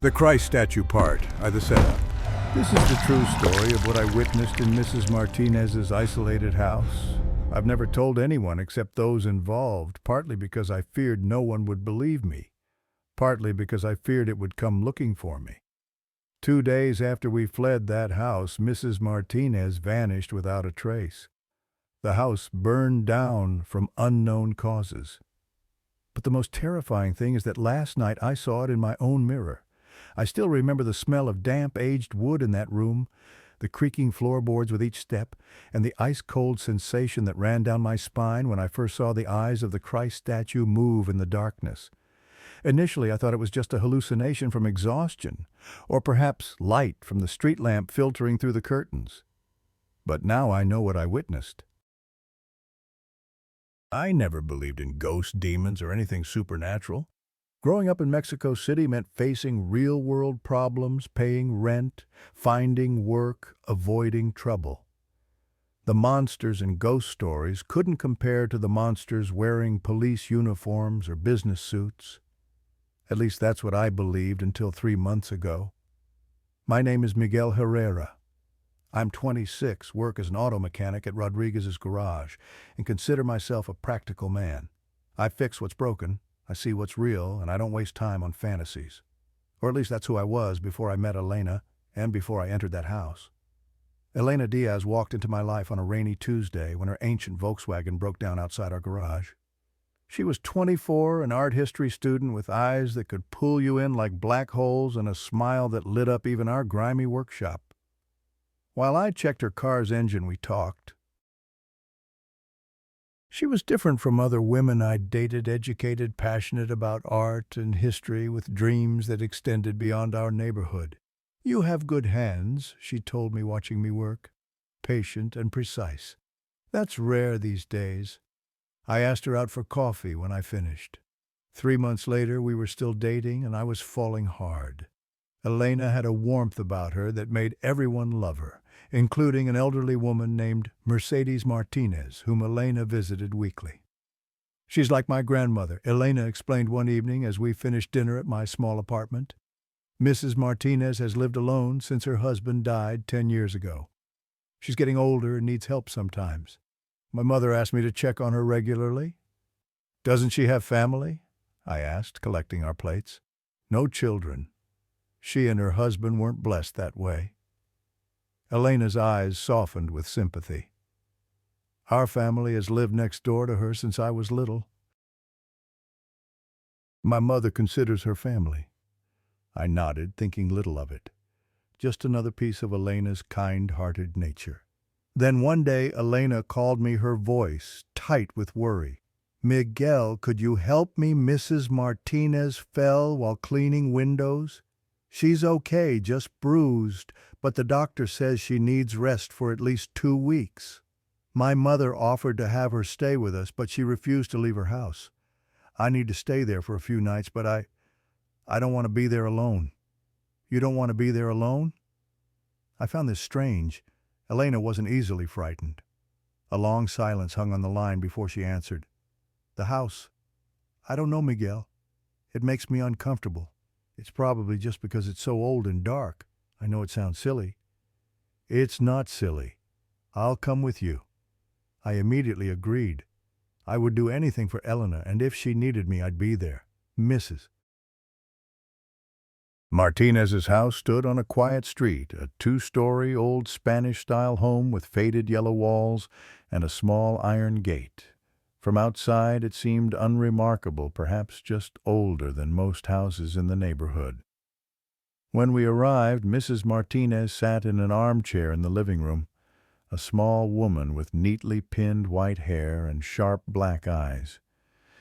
The Christ statue part, the setup. This is the true story of what I witnessed in Mrs. Martinez's isolated house. I've never told anyone except those involved, partly because I feared no one would believe me, partly because I feared it would come looking for me. 2 days after we fled that house, Mrs. Martinez vanished without a trace. The house burned down from unknown causes. But the most terrifying thing is that last night I saw it in my own mirror. I still remember the smell of damp, aged wood in that room, the creaking floorboards with each step, and the ice-cold sensation that ran down my spine when I first saw the eyes of the Christ statue move in the darkness. Initially, I thought it was just a hallucination from exhaustion, or perhaps light from the street lamp filtering through the curtains. But now I know what I witnessed. I never believed in ghosts, demons, or anything supernatural. Growing up in Mexico City meant facing real-world problems, paying rent, finding work, avoiding trouble. The monsters in ghost stories couldn't compare to the monsters wearing police uniforms or business suits. At least that's what I believed until 3 months ago. My name is Miguel Herrera. I'm 26, work as an auto mechanic at Rodriguez's garage, and consider myself a practical man. I fix what's broken, I see what's real, and I don't waste time on fantasies. Or at least that's who I was before I met Elena and before I entered that house. Elena Diaz walked into my life on a rainy Tuesday when her ancient Volkswagen broke down outside our garage. She was 24, an art history student with eyes that could pull you in like black holes and a smile that lit up even our grimy workshop. While I checked her car's engine, we talked. She was different from other women I'd dated, educated, passionate about art and history, with dreams that extended beyond our neighborhood. "You have good hands," she told me watching me work. "Patient and precise. That's rare these days." I asked her out for coffee when I finished. 3 months later, we were still dating, and I was falling hard. Elena had a warmth about her that made everyone love her, including an elderly woman named Mercedes Martinez, whom Elena visited weekly. "She's like my grandmother," Elena explained one evening as we finished dinner at my small apartment. "Mrs. Martinez has lived alone since her husband died 10 years ago. She's getting older and needs help sometimes. My mother asked me to check on her regularly." "Doesn't she have family?" I asked, collecting our plates. "No children. She and her husband weren't blessed that way." Elena's eyes softened with sympathy. "Our family has lived next door to her since I was little. My mother considers her family." I nodded, thinking little of it. Just another piece of Elena's kind-hearted nature. Then one day Elena called me, her voice tight with worry. "Miguel, could you help me? Mrs. Martinez fell while cleaning windows. She's okay, just bruised, but the doctor says she needs rest for at least 2 weeks. My mother offered to have her stay with us, but she refused to leave her house. I need to stay there for a few nights, but I don't want to be there alone." "You don't want to be there alone?" I found this strange. Elena wasn't easily frightened. A long silence hung on the line before she answered. "The house. I don't know, Miguel. It makes me uncomfortable. It's probably just because it's so old and dark. I know it sounds silly." "It's not silly. I'll come with you." I immediately agreed. I would do anything for Elena, and if she needed me, I'd be there. Mrs. Martinez's house stood on a quiet street, a 2-story old Spanish-style home with faded yellow walls and a small iron gate. From outside, it seemed unremarkable, perhaps just older than most houses in the neighborhood. When we arrived, Mrs. Martinez sat in an armchair in the living room, a small woman with neatly pinned white hair and sharp black eyes.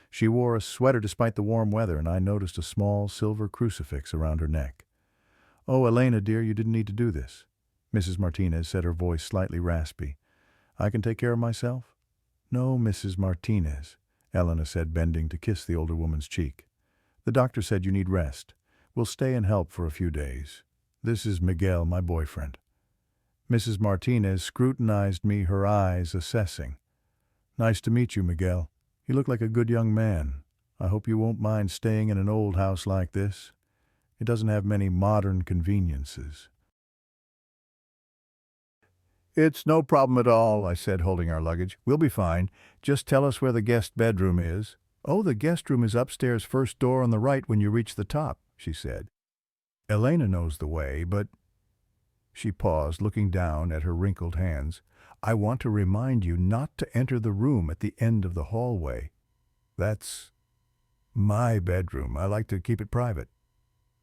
She wore a sweater despite the warm weather, and I noticed a small silver crucifix around her neck. "Oh, Elena, dear, you didn't need to do this," Mrs. Martinez said, her voice slightly raspy. "I can take care of myself." "No, Mrs. Martinez," Elena said, bending to kiss the older woman's cheek. "The doctor said you need rest. We'll stay and help for a few days. This is Miguel, my boyfriend." Mrs. Martinez scrutinized me, her eyes assessing. "Nice to meet you, Miguel. You look like a good young man. I hope you won't mind staying in an old house like this." It doesn't have many modern conveniences. It's no problem at all, I said, holding our luggage. We'll be fine. Just tell us where the guest bedroom is. Oh, the guest room is upstairs, first door on the right when you reach the top, she said. Elena knows the way, but... She paused, looking down at her wrinkled hands. I want to remind you not to enter the room at the end of the hallway. That's my bedroom. I like to keep it private.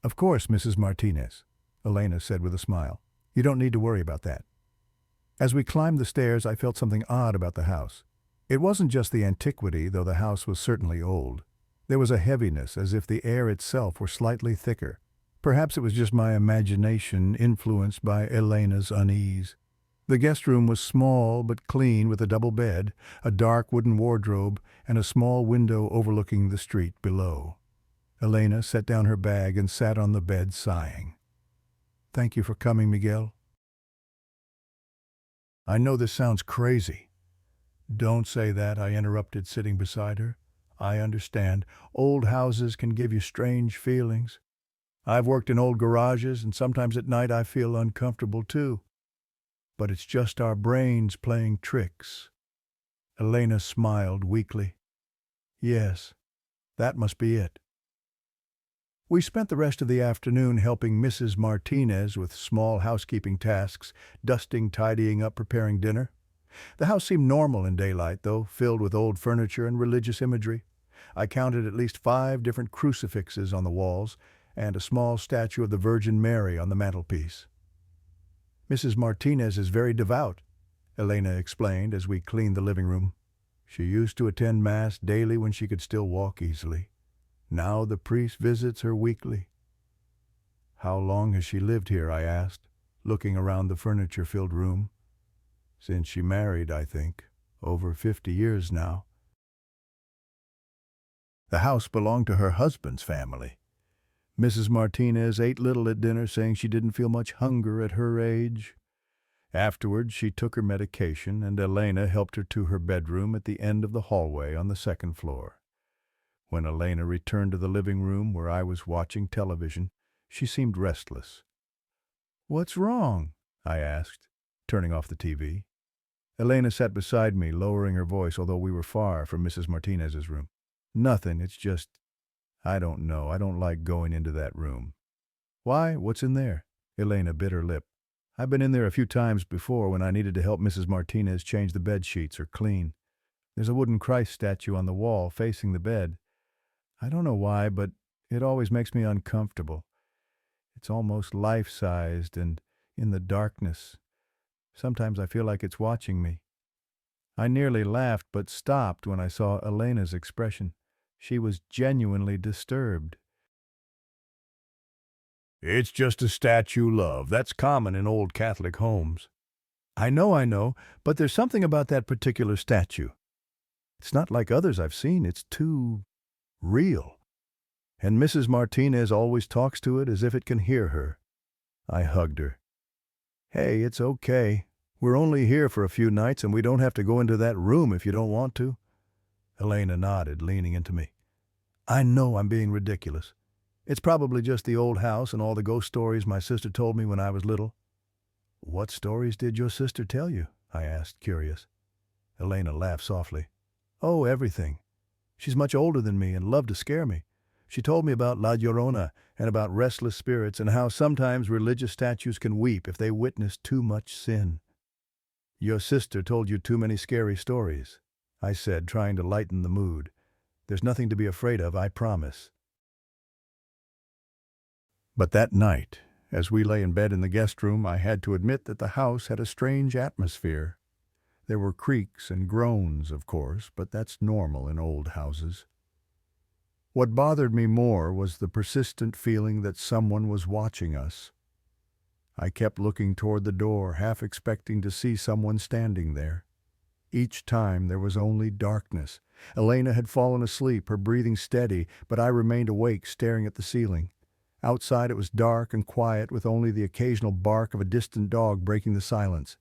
Of course, Mrs. Martinez, Elena said with a smile. You don't need to worry about that. As we climbed the stairs, I felt something odd about the house. It wasn't just the antiquity, though the house was certainly old. There was a heaviness, as if the air itself were slightly thicker. Perhaps it was just my imagination influenced by Elena's unease. The guest room was small but clean, with a double bed, a dark wooden wardrobe, and a small window overlooking the street below. Elena set down her bag and sat on the bed, sighing. Thank you for coming, Miguel. I know this sounds crazy. Don't say that, I interrupted, sitting beside her. I understand. Old houses can give you strange feelings. I've worked in old garages, and sometimes at night I feel uncomfortable too. But it's just our brains playing tricks. Elena smiled weakly. Yes, that must be it. We spent the rest of the afternoon helping Mrs. Martinez with small housekeeping tasks, dusting, tidying up, preparing dinner. The house seemed normal in daylight, though, filled with old furniture and religious imagery. I counted at least 5 different crucifixes on the walls and a small statue of the Virgin Mary on the mantelpiece. Mrs. Martinez is very devout, Elena explained as we cleaned the living room. She used to attend Mass daily when she could still walk easily. Now the priest visits her weekly. How long has she lived here, I asked, looking around the furniture-filled room. Since she married, I think. Over 50 years now. The house belonged to her husband's family. Mrs. Martinez ate little at dinner, saying she didn't feel much hunger at her age. Afterwards, she took her medication, and Elena helped her to her bedroom at the end of the hallway on the 2nd floor. When Elena returned to the living room where I was watching television, she seemed restless. What's wrong? I asked, turning off the TV. Elena sat beside me, lowering her voice, although we were far from Mrs. Martinez's room. Nothing, it's just, I don't know, I don't like going into that room. Why? What's in there? Elena bit her lip. I've been in there a few times before when I needed to help Mrs. Martinez change the bed sheets or clean. There's a wooden Christ statue on the wall facing the bed. I don't know why, but it always makes me uncomfortable. It's almost life-sized and in the darkness. Sometimes I feel like it's watching me. I nearly laughed, but stopped when I saw Elena's expression. She was genuinely disturbed. It's just a statue, love. That's common in old Catholic homes. I know, but there's something about that particular statue. It's not like others I've seen. It's too real. And Mrs. Martinez always talks to it as if it can hear her. I hugged her. Hey, it's okay. We're only here for a few nights, and we don't have to go into that room if you don't want to. Elena nodded, leaning into me. I know I'm being ridiculous. It's probably just the old house and all the ghost stories my sister told me when I was little. What stories did your sister tell you? I asked, curious. Elena laughed softly. Oh, everything. She's much older than me and loved to scare me. She told me about La Llorona and about restless spirits and how sometimes religious statues can weep if they witness too much sin. Your sister told you too many scary stories, I said, trying to lighten the mood. There's nothing to be afraid of, I promise. But that night, as we lay in bed in the guest room, I had to admit that the house had a strange atmosphere. There were creaks and groans, of course, but that's normal in old houses. What bothered me more was the persistent feeling that someone was watching us. I kept looking toward the door, half expecting to see someone standing there. Each time there was only darkness. Elena had fallen asleep, her breathing steady, but I remained awake, staring at the ceiling. Outside it was dark and quiet, with only the occasional bark of a distant dog breaking the silence.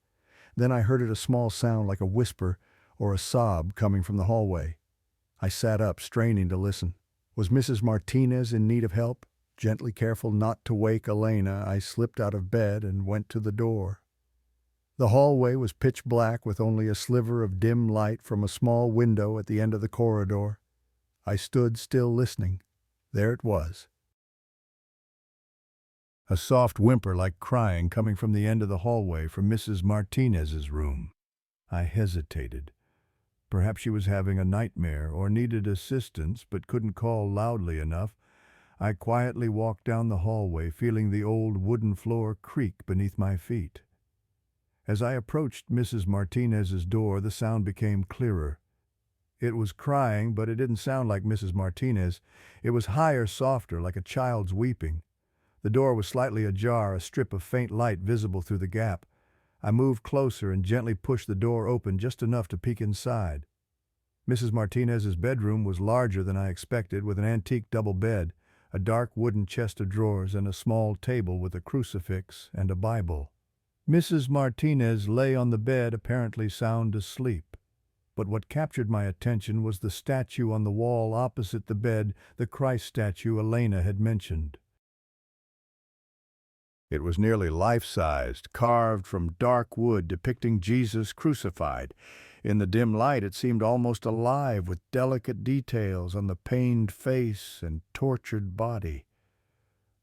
Then I heard a small sound like a whisper or a sob coming from the hallway. I sat up, straining to listen. Was Mrs. Martinez in need of help? Gently careful not to wake Elena, I slipped out of bed and went to the door. The hallway was pitch black with only a sliver of dim light from a small window at the end of the corridor. I stood still listening. There it was. A soft whimper like crying coming from the end of the hallway from Mrs. Martinez's room. I hesitated. Perhaps she was having a nightmare or needed assistance but couldn't call loudly enough. I quietly walked down the hallway, feeling the old wooden floor creak beneath my feet. As I approached Mrs. Martinez's door, the sound became clearer. It was crying, but it didn't sound like Mrs. Martinez. It was higher, softer, like a child's weeping. The door was slightly ajar, a strip of faint light visible through the gap. I moved closer and gently pushed the door open just enough to peek inside. Mrs. Martinez's bedroom was larger than I expected, with an antique double bed, a dark wooden chest of drawers, and a small table with a crucifix and a Bible. Mrs. Martinez lay on the bed, apparently sound asleep. But what captured my attention was the statue on the wall opposite the bed, the Christ statue Elena had mentioned. It was nearly life-sized, carved from dark wood depicting Jesus crucified. In the dim light, it seemed almost alive, with delicate details on the pained face and tortured body.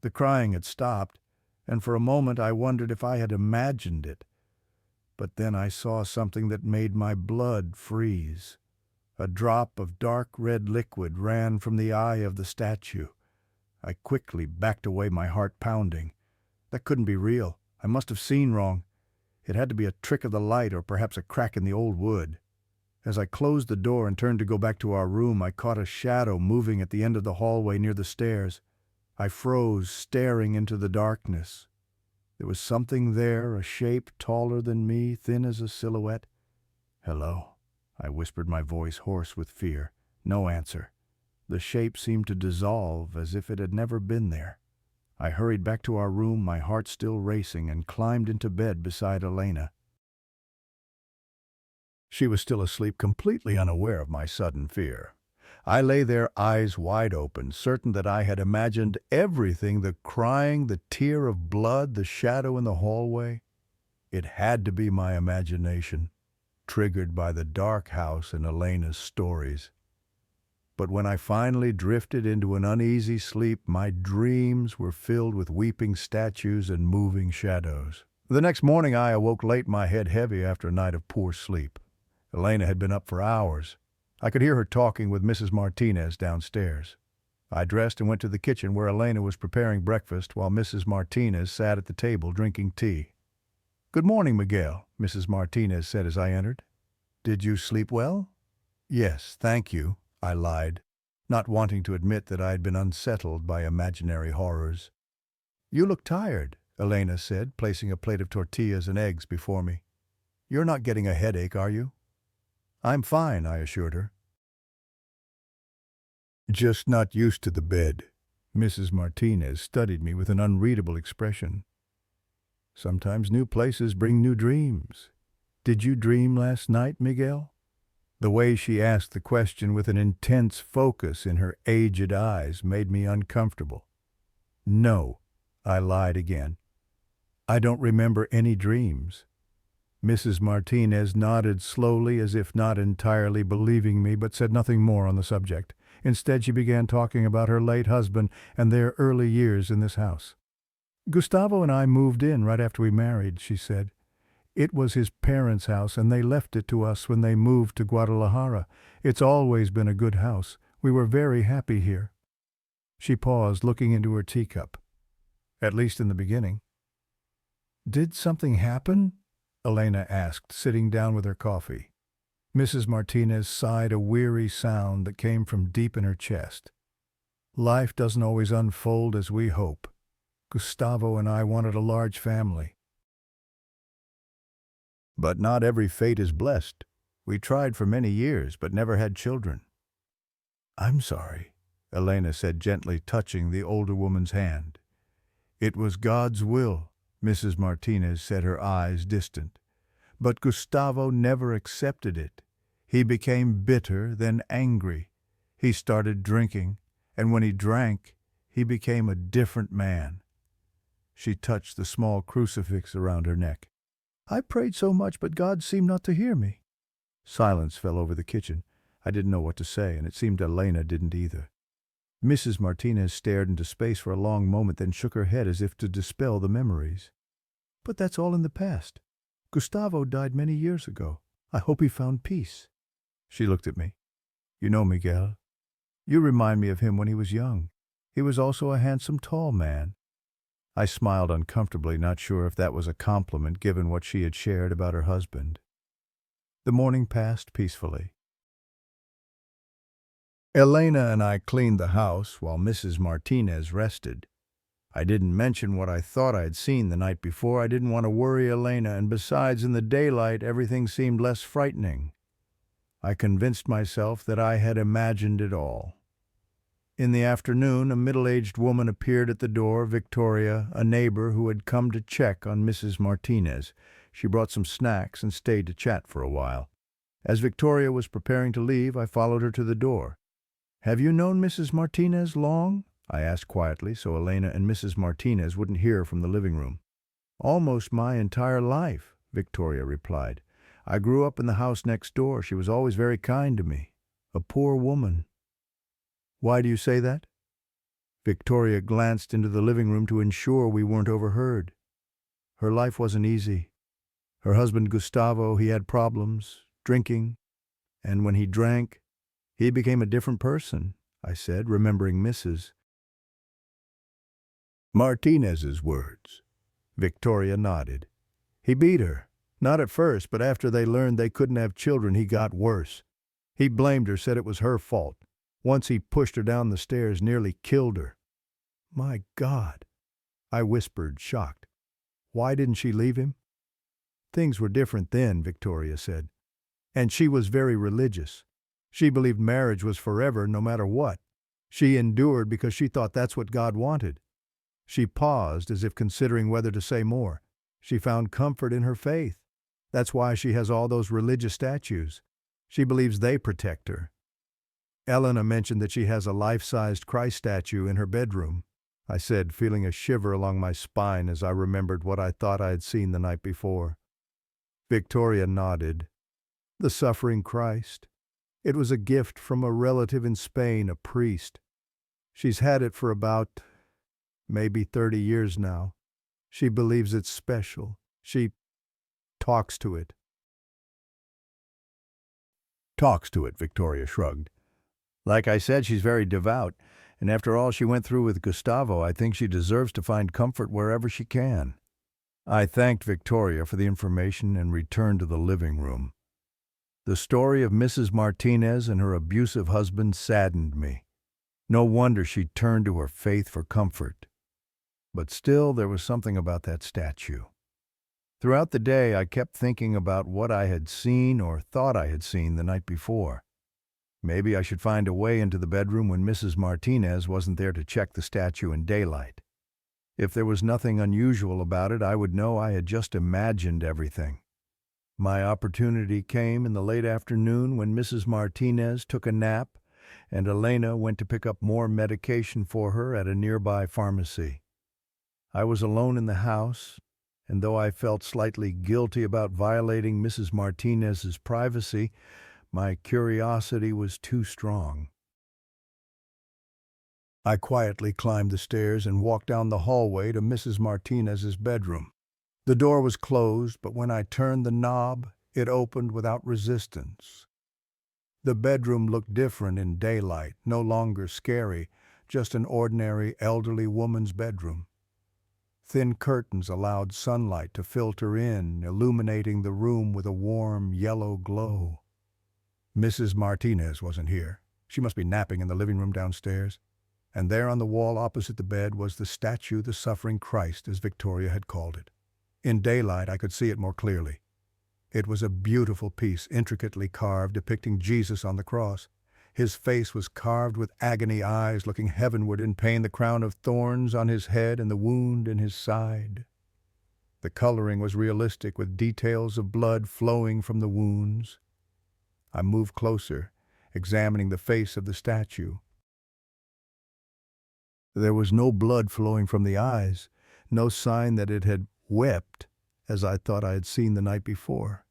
The crying had stopped, and for a moment I wondered if I had imagined it. But then I saw something that made my blood freeze. A drop of dark red liquid ran from the eye of the statue. I quickly backed away, my heart pounding. That couldn't be real. I must have seen wrong. It had to be a trick of the light or perhaps a crack in the old wood. As I closed the door and turned to go back to our room, I caught a shadow moving at the end of the hallway near the stairs. I froze, staring into the darkness. There was something there, a shape taller than me, thin as a silhouette. "Hello," I whispered, my voice hoarse with fear. No answer. The shape seemed to dissolve, as if it had never been there. I hurried back to our room, my heart still racing, and climbed into bed beside Elena. She was still asleep, completely unaware of my sudden fear. I lay there, eyes wide open, certain that I had imagined everything, the crying, the tear of blood, the shadow in the hallway. It had to be my imagination, triggered by the dark house and Elena's stories. But when I finally drifted into an uneasy sleep, my dreams were filled with weeping statues and moving shadows. The next morning I awoke late, my head heavy after a night of poor sleep. Elena had been up for hours. I could hear her talking with Mrs. Martinez downstairs. I dressed and went to the kitchen where Elena was preparing breakfast while Mrs. Martinez sat at the table drinking tea. "Good morning, Miguel," Mrs. Martinez said as I entered. "Did you sleep well?" "Yes, thank you," I lied, not wanting to admit that I had been unsettled by imaginary horrors. "You look tired," Elena said, placing a plate of tortillas and eggs before me. "You're not getting a headache, are you?" "I'm fine," I assured her. "Just not used to the bed." Mrs. Martinez studied me with an unreadable expression. "Sometimes new places bring new dreams. Did you dream last night, Miguel?" The way she asked the question with an intense focus in her aged eyes made me uncomfortable. "No," I lied again. "I don't remember any dreams." Mrs. Martinez nodded slowly, as if not entirely believing me, but said nothing more on the subject. Instead, she began talking about her late husband and their early years in this house. "Gustavo and I moved in right after we married," she said. "It was his parents' house, and they left it to us when they moved to Guadalajara. It's always been a good house. We were very happy here." She paused, looking into her teacup. "At least in the beginning." "Did something happen?" Elena asked, sitting down with her coffee. Mrs. Martinez sighed a weary sound that came from deep in her chest. "Life doesn't always unfold as we hope. Gustavo and I wanted a large family. But not every fate is blessed. We tried for many years, but never had children." "I'm sorry," Elena said gently, touching the older woman's hand. "It was God's will," Mrs. Martinez said, her eyes distant. "But Gustavo never accepted it. He became bitter, then angry. He started drinking, and when he drank, He became a different man. She touched the small crucifix around her neck. I prayed so much, but God seemed not to hear me. Silence fell over the kitchen. I didn't know what to say, and it seemed Elena didn't either. Mrs. Martinez stared into space for a long moment, then shook her head as if to dispel the memories. But that's all in the past. Gustavo died many years ago. I hope he found peace. She looked at me. You know Miguel. You remind me of him when he was young. He was also a handsome, tall man. I smiled uncomfortably, not sure if that was a compliment given what she had shared about her husband. The morning passed peacefully. Elena and I cleaned the house while Mrs. Martinez rested. I didn't mention what I thought I'd seen the night before. I didn't want to worry Elena, and besides, in the daylight, everything seemed less frightening. I convinced myself that I had imagined it all. In the afternoon, a middle-aged woman appeared at the door, Victoria, a neighbor who had come to check on Mrs. Martinez. She brought some snacks and stayed to chat for a while. As Victoria was preparing to leave, I followed her to the door. Have you known Mrs. Martinez long? I asked quietly so Elena and Mrs. Martinez wouldn't hear from the living room. Almost my entire life, Victoria replied. I grew up in the house next door. She was always very kind to me. A poor woman. Why do you say that? Victoria glanced into the living room to ensure we weren't overheard. Her life wasn't easy. Her husband Gustavo, he had problems, drinking, and when he drank, he became a different person, I said, remembering Mrs. Martinez's words. Victoria nodded. He beat her. Not at first, but after they learned they couldn't have children, he got worse. He blamed her, said it was her fault. Once he pushed her down the stairs, nearly killed her. My God, I whispered, shocked. Why didn't she leave him? Things were different then, Victoria said. And she was very religious. She believed marriage was forever, no matter what. She endured because she thought that's what God wanted. She paused, as if considering whether to say more. She found comfort in her faith. That's why she has all those religious statues. She believes they protect her. Elena mentioned that she has a life-sized Christ statue in her bedroom, I said, feeling a shiver along my spine as I remembered what I thought I had seen the night before. Victoria nodded. The suffering Christ. It was a gift from a relative in Spain, a priest. She's had it for about, maybe 30 years now. She believes it's special. She talks to it. Talks to it, Victoria shrugged. Like I said, she's very devout, and after all she went through with Gustavo, I think she deserves to find comfort wherever she can. I thanked Victoria for the information and returned to the living room. The story of Mrs. Martinez and her abusive husband saddened me. No wonder she turned to her faith for comfort. But still, there was something about that statue. Throughout the day, I kept thinking about what I had seen or thought I had seen the night before. Maybe I should find a way into the bedroom when Mrs. Martinez wasn't there to check the statue in daylight. If there was nothing unusual about it, I would know I had just imagined everything. My opportunity came in the late afternoon when Mrs. Martinez took a nap and Elena went to pick up more medication for her at a nearby pharmacy. I was alone in the house, and though I felt slightly guilty about violating Mrs. Martinez's privacy, my curiosity was too strong. I quietly climbed the stairs and walked down the hallway to Mrs. Martinez's bedroom. The door was closed, but when I turned the knob, it opened without resistance. The bedroom looked different in daylight, no longer scary, just an ordinary elderly woman's bedroom. Thin curtains allowed sunlight to filter in, illuminating the room with a warm yellow glow. Mrs. Martinez wasn't here. She must be napping in the living room downstairs. And there on the wall opposite the bed was the statue, the suffering Christ, as Victoria had called it. In daylight, I could see it more clearly. It was a beautiful piece, intricately carved, depicting Jesus on the cross. His face was carved with agony eyes, looking heavenward in pain, the crown of thorns on his head and the wound in his side. The coloring was realistic, with details of blood flowing from the wounds. I moved closer, examining the face of the statue. There was no blood flowing from the eyes, no sign that it had wept, as I thought I had seen the night before.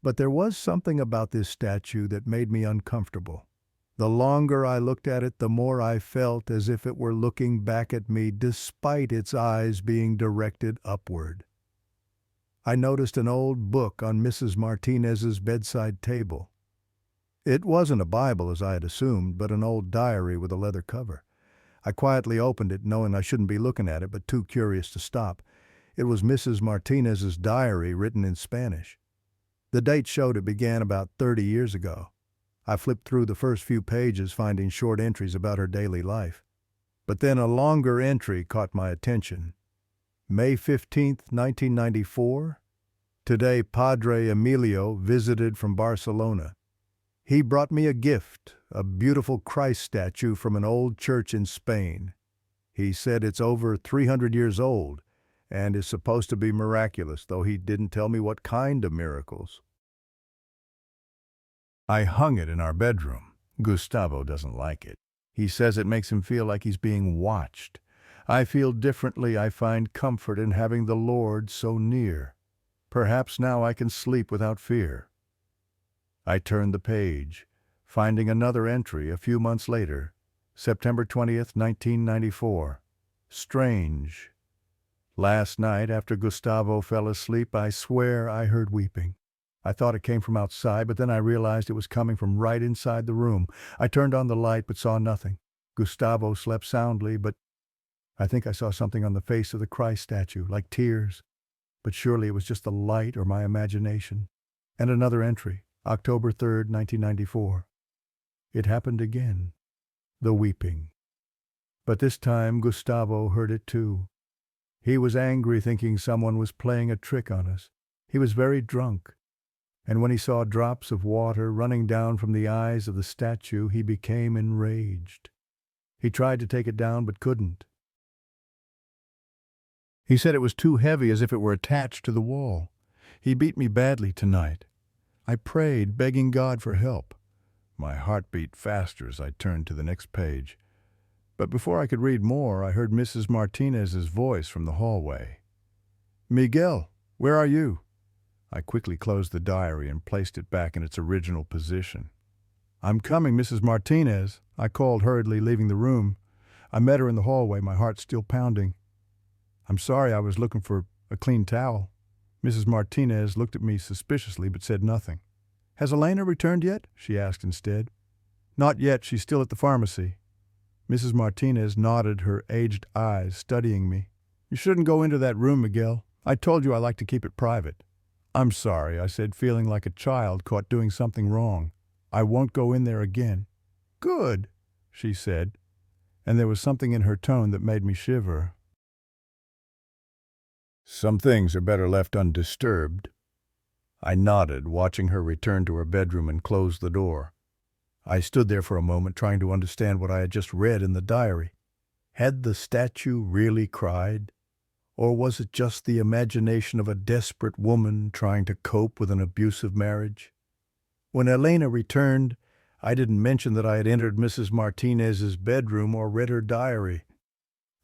But there was something about this statue that made me uncomfortable. The longer I looked at it, the more I felt as if it were looking back at me despite its eyes being directed upward. I noticed an old book on Mrs. Martinez's bedside table. It wasn't a Bible, as I had assumed, but an old diary with a leather cover. I quietly opened it, knowing I shouldn't be looking at it, but too curious to stop. It was Mrs. Martinez's diary, written in Spanish. The date showed it began about 30 years ago. I flipped through the first few pages, finding short entries about her daily life. But then a longer entry caught my attention. May 15th, 1994. Today, Padre Emilio visited from Barcelona. He brought me a gift, a beautiful Christ statue from an old church in Spain. He said it's over 300 years old and is supposed to be miraculous, though he didn't tell me what kind of miracles. I hung it in our bedroom. Gustavo doesn't like it. He says it makes him feel like he's being watched. I feel differently. I find comfort in having the Lord so near. Perhaps now I can sleep without fear. I turned the page, finding another entry a few months later, September 20th, 1994. Strange. Last night, after Gustavo fell asleep, I swear I heard weeping. I thought it came from outside, but then I realized it was coming from right inside the room. I turned on the light, but saw nothing. Gustavo slept soundly, but I think I saw something on the face of the Christ statue, like tears. But surely it was just the light or my imagination. And another entry, October 3rd, 1994. It happened again. The weeping. But this time Gustavo heard it too. He was angry, thinking someone was playing a trick on us. He was very drunk. And when he saw drops of water running down from the eyes of the statue, he became enraged. He tried to take it down, but couldn't. He said it was too heavy, as if it were attached to the wall. He beat me badly tonight. I prayed, begging God for help. My heart beat faster as I turned to the next page. But before I could read more, I heard Mrs. Martinez's voice from the hallway. "Miguel, where are you?" I quickly closed the diary and placed it back in its original position. "I'm coming, Mrs. Martinez," I called hurriedly, leaving the room. I met her in the hallway, my heart still pounding. "I'm sorry, I was looking for a clean towel." Mrs. Martinez looked at me suspiciously but said nothing. "Has Elena returned yet?" she asked instead. "Not yet, she's still at the pharmacy." Mrs. Martinez nodded, her aged eyes studying me. "You shouldn't go into that room, Miguel. I told you I like to keep it private." "I'm sorry," I said, feeling like a child caught doing something wrong. "I won't go in there again." "Good," she said, and there was something in her tone that made me shiver. "Some things are better left undisturbed." I nodded, watching her return to her bedroom and close the door. I stood there for a moment, trying to understand what I had just read in the diary. Had the statue really cried? Or was it just the imagination of a desperate woman trying to cope with an abusive marriage? When Elena returned, I didn't mention that I had entered Mrs. Martinez's bedroom or read her diary.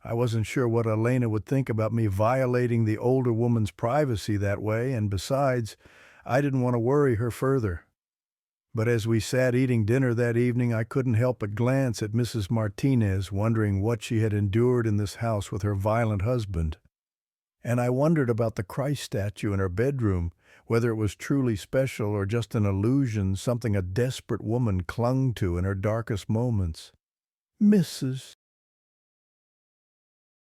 I wasn't sure what Elena would think about me violating the older woman's privacy that way, and besides, I didn't want to worry her further. But as we sat eating dinner that evening, I couldn't help but glance at Mrs. Martinez, wondering what she had endured in this house with her violent husband. And I wondered about the Christ statue in her bedroom, whether it was truly special or just an illusion, something a desperate woman clung to in her darkest moments. "Mrs.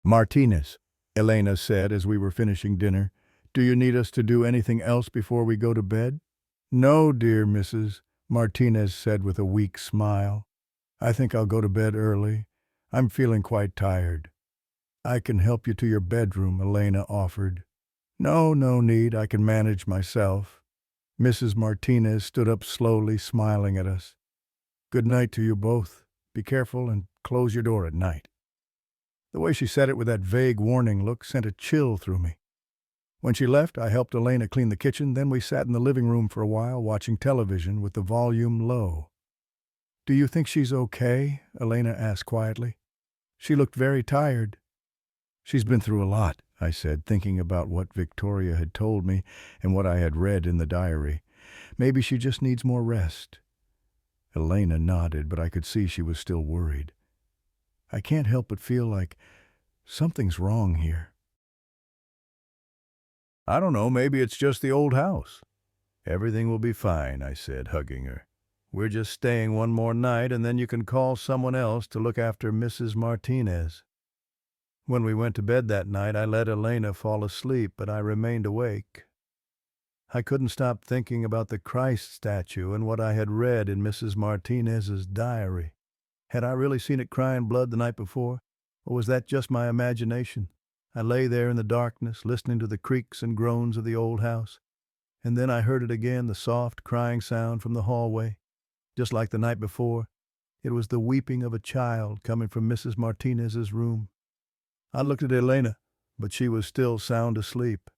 Martinez," Elena said as we were finishing dinner, "do you need us to do anything else before we go to bed?" "No, dear Mrs." Martinez said with a weak smile. "I think I'll go to bed early. I'm feeling quite tired." "I can help you to your bedroom," Elena offered. "No need. I can manage myself." Mrs. Martinez stood up slowly, smiling at us. "Good night to you both. Be careful and close your door at night." The way she said it with that vague warning look sent a chill through me. When she left, I helped Elena clean the kitchen, then we sat in the living room for a while, watching television with the volume low. "Do you think she's okay?" Elena asked quietly. She looked very tired. She's been through a lot, I said, thinking about what Victoria had told me and what I had read in the diary. Maybe she just needs more rest. Elena nodded, but I could see she was still worried. I can't help but feel like something's wrong here. I don't know, maybe it's just the old house. Everything will be fine, I said, hugging her. We're just staying one more night, and then you can call someone else to look after Mrs. Martinez. When we went to bed that night, I let Elena fall asleep, but I remained awake. I couldn't stop thinking about the Christ statue and what I had read in Mrs. Martinez's diary. Had I really seen it crying blood the night before, or was that just my imagination? I lay there in the darkness, listening to the creaks and groans of the old house, and then I heard it again, the soft, crying sound from the hallway. Just like the night before, it was the weeping of a child coming from Mrs. Martinez's room. I looked at Elena, but she was still sound asleep.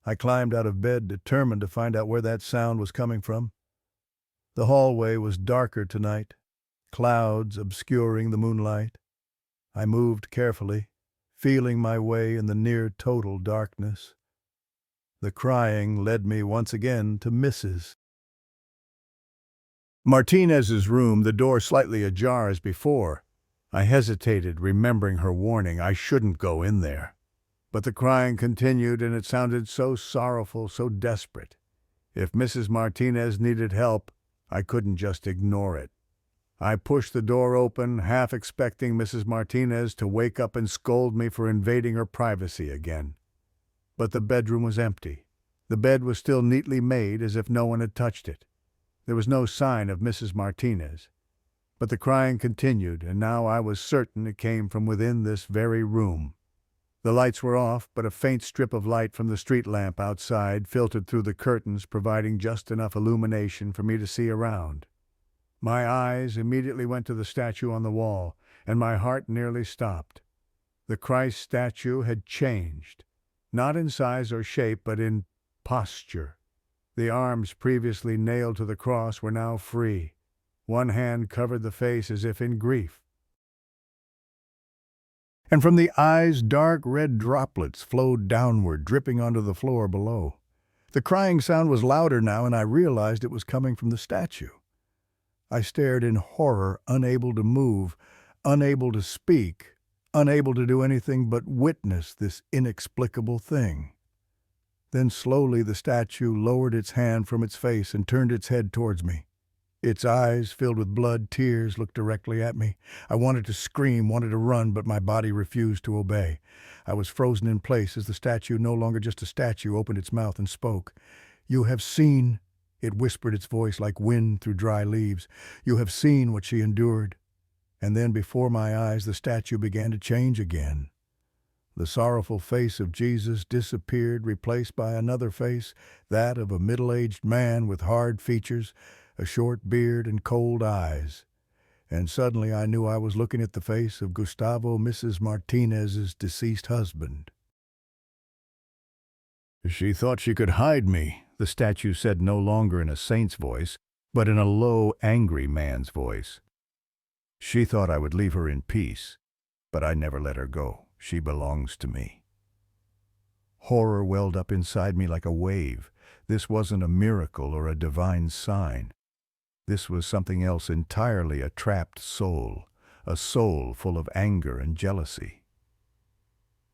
I climbed out of bed, determined to find out where that sound was coming from. The hallway was darker tonight, clouds obscuring the moonlight. I moved carefully, feeling my way in the near-total darkness. The crying led me once again to Mrs. Martinez's room, the door slightly ajar as before. I hesitated, remembering her warning I shouldn't go in there. But the crying continued, and it sounded so sorrowful, so desperate. If Mrs. Martinez needed help, I couldn't just ignore it. I pushed the door open, half expecting Mrs. Martinez to wake up and scold me for invading her privacy again. But the bedroom was empty. The bed was still neatly made, as if no one had touched it. There was no sign of Mrs. Martinez. But the crying continued, and now I was certain it came from within this very room. The lights were off, but a faint strip of light from the street lamp outside filtered through the curtains, providing just enough illumination for me to see around. My eyes immediately went to the statue on the wall, and my heart nearly stopped. The Christ statue had changed, not in size or shape, but in posture. The arms previously nailed to the cross were now free. One hand covered the face as if in grief. And from the eyes, dark red droplets flowed downward, dripping onto the floor below. The crying sound was louder now, and I realized it was coming from the statue. I stared in horror, unable to move, unable to speak, unable to do anything but witness this inexplicable thing. Then slowly the statue lowered its hand from its face and turned its head towards me. Its eyes, filled with blood, tears, looked directly at me. I wanted to scream, wanted to run, but my body refused to obey. I was frozen in place as the statue, no longer just a statue, opened its mouth and spoke. "You have seen," it whispered, its voice like wind through dry leaves. "You have seen what she endured." And then before my eyes the statue began to change again. The sorrowful face of Jesus disappeared, replaced by another face, that of a middle-aged man with hard features, a short beard, and cold eyes. And suddenly I knew I was looking at the face of Gustavo, Mrs. Martinez's deceased husband. "She thought she could hide me," the statue said, no longer in a saint's voice, but in a low, angry man's voice. "She thought I would leave her in peace, but I never let her go. She belongs to me." Horror welled up inside me like a wave. This wasn't a miracle or a divine sign. This was something else entirely, a trapped soul, a soul full of anger and jealousy.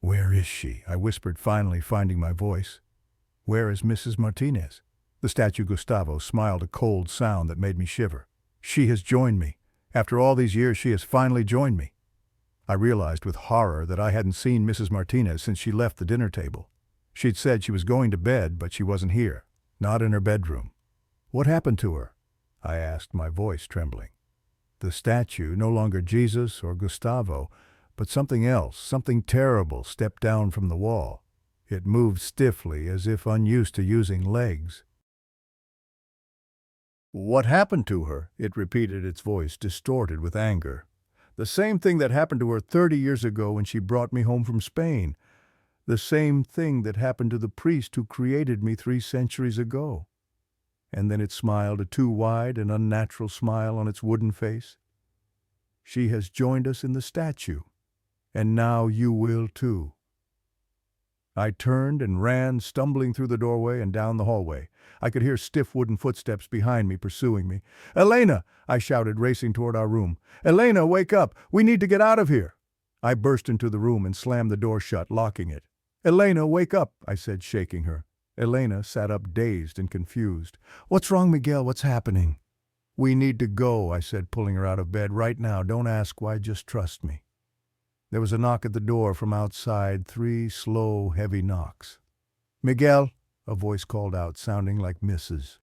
"Where is she?" I whispered, finally finding my voice. "Where is Mrs. Martinez?" The statue Gustavo smiled, a cold sound that made me shiver. "She has joined me. After all these years, she has finally joined me." I realized with horror that I hadn't seen Mrs. Martinez since she left the dinner table. She'd said she was going to bed, but she wasn't here, not in her bedroom. "What happened to her?" I asked, my voice trembling. The statue, no longer Jesus or Gustavo, but something else, something terrible, stepped down from the wall. It moved stiffly, as if unused to using legs. "What happened to her?" it repeated, its voice distorted with anger. "The same thing that happened to her 30 years ago when she brought me home from Spain. The same thing that happened to the priest who created me 3 centuries ago." And then it smiled, a too wide and unnatural smile on its wooden face. She has joined us in the statue, and now you will too." I turned and ran, stumbling through the doorway and down the hallway. I could hear stiff wooden footsteps behind me, pursuing me. "Elena!" I shouted, racing toward our room. "Elena, wake up! We need to get out of here!" I burst into the room and slammed the door shut, locking it. "Elena, wake up!" I said, shaking her. Elena sat up, dazed and confused. "What's wrong, Miguel? What's happening?" "We need to go," I said, pulling her out of bed. "Right now. Don't ask why, just trust me." There was a knock at the door from outside, 3 slow, heavy knocks. "Miguel," a voice called out, sounding like Mrs.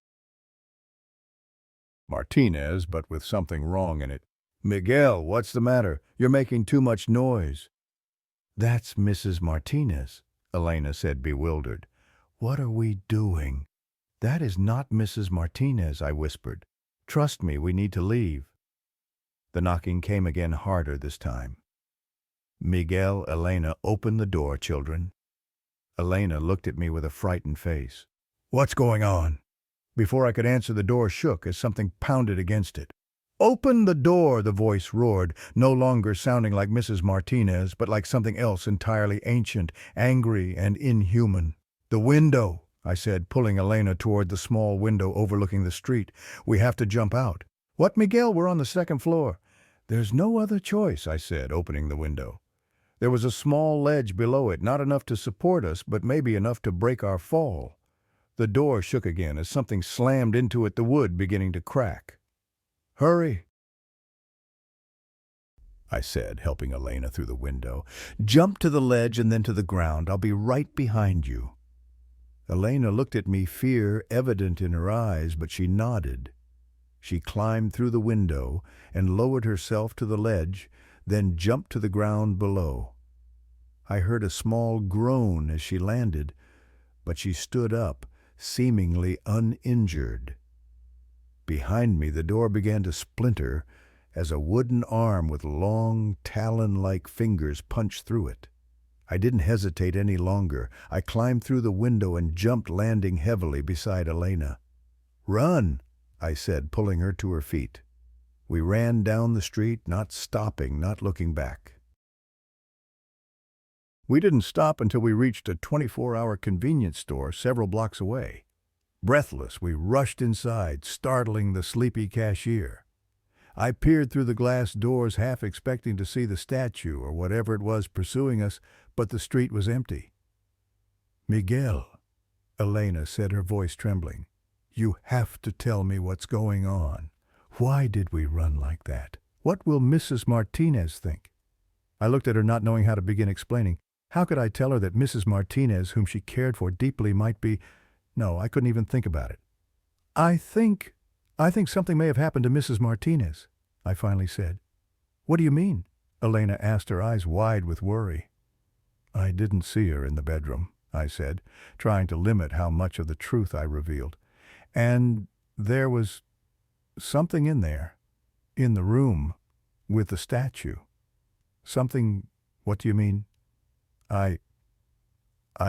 Martinez, but with something wrong in it. "Miguel, what's the matter? You're making too much noise." "That's Mrs. Martinez," Elena said, bewildered. "What are we doing?" "That is not Mrs. Martinez," I whispered. "Trust me, we need to leave." The knocking came again, harder this time. "Miguel, Elena, open the door, children." Elena looked at me with a frightened face. "What's going on?" Before I could answer, the door shook as something pounded against it. "Open the door!" the voice roared, no longer sounding like Mrs. Martinez, but like something else entirely ancient, angry, and inhuman. "The window!" I said, pulling Elena toward the small window overlooking the street. "We have to jump out." "What, Miguel? We're on the 2nd floor." "There's no other choice," I said, opening the window. There was a small ledge below it, not enough to support us, but maybe enough to break our fall. The door shook again as something slammed into it, the wood beginning to crack. "Hurry," I said, helping Elena through the window. "Jump to the ledge and then to the ground. I'll be right behind you." Elena looked at me, fear evident in her eyes, but she nodded. She climbed through the window and lowered herself to the ledge, then jumped to the ground below. I heard a small groan as she landed, but she stood up, seemingly uninjured. Behind me, the door began to splinter as a wooden arm with long, talon-like fingers punched through it. I didn't hesitate any longer. I climbed through the window and jumped, landing heavily beside Elena. "Run," I said, pulling her to her feet. We ran down the street, not stopping, not looking back. We didn't stop until we reached a 24-hour convenience store several blocks away. Breathless, we rushed inside, startling the sleepy cashier. I peered through the glass doors, half expecting to see the statue or whatever it was pursuing us, but the street was empty. "Miguel," Elena said, her voice trembling, "you have to tell me what's going on. Why did we run like that? What will Mrs. Martinez think?" I looked at her, not knowing how to begin explaining. How could I tell her that Mrs. Martinez, whom she cared for deeply, might be— No, I couldn't even think about it. I think something may have happened to Mrs. Martinez," I finally said. "What do you mean?" Elena asked, her eyes wide with worry. "I didn't see her in the bedroom," I said, trying to limit how much of the truth I revealed. "And there was something in there, in the room, with the statue." "Something— what do you mean?" I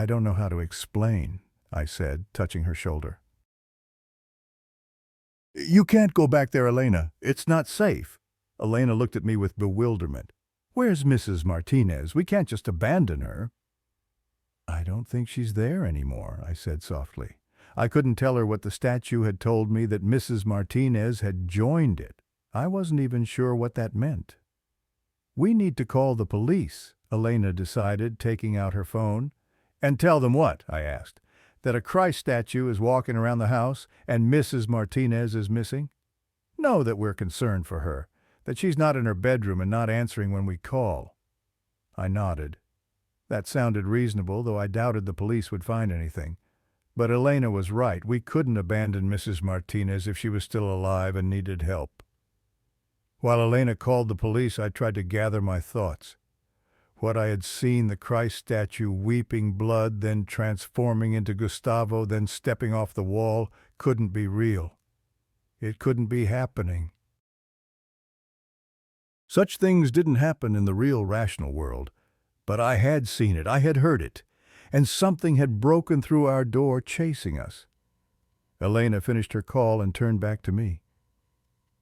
don't know how to explain," I said, touching her shoulder. "You can't go back there, Elena. It's not safe." Elena looked at me with bewilderment. "Where's Mrs. Martinez? We can't just abandon her." "I don't think she's there anymore," I said softly. I couldn't tell her what the statue had told me, that Mrs. Martinez had joined it. I wasn't even sure what that meant. "We need to call the police," Elena decided, taking out her phone. "And tell them what?" I asked. "That a Christ statue is walking around the house and Mrs. Martinez is missing?" "No, that we're concerned for her, that she's not in her bedroom and not answering when we call." I nodded. That sounded reasonable, though I doubted the police would find anything. But Elena was right. We couldn't abandon Mrs. Martinez if she was still alive and needed help. While Elena called the police, I tried to gather my thoughts. What I had seen, the Christ statue weeping blood, then transforming into Gustavo, then stepping off the wall, couldn't be real. It couldn't be happening. Such things didn't happen in the real rational world, but I had seen it, I had heard it, and something had broken through our door, chasing us. Elena finished her call and turned back to me.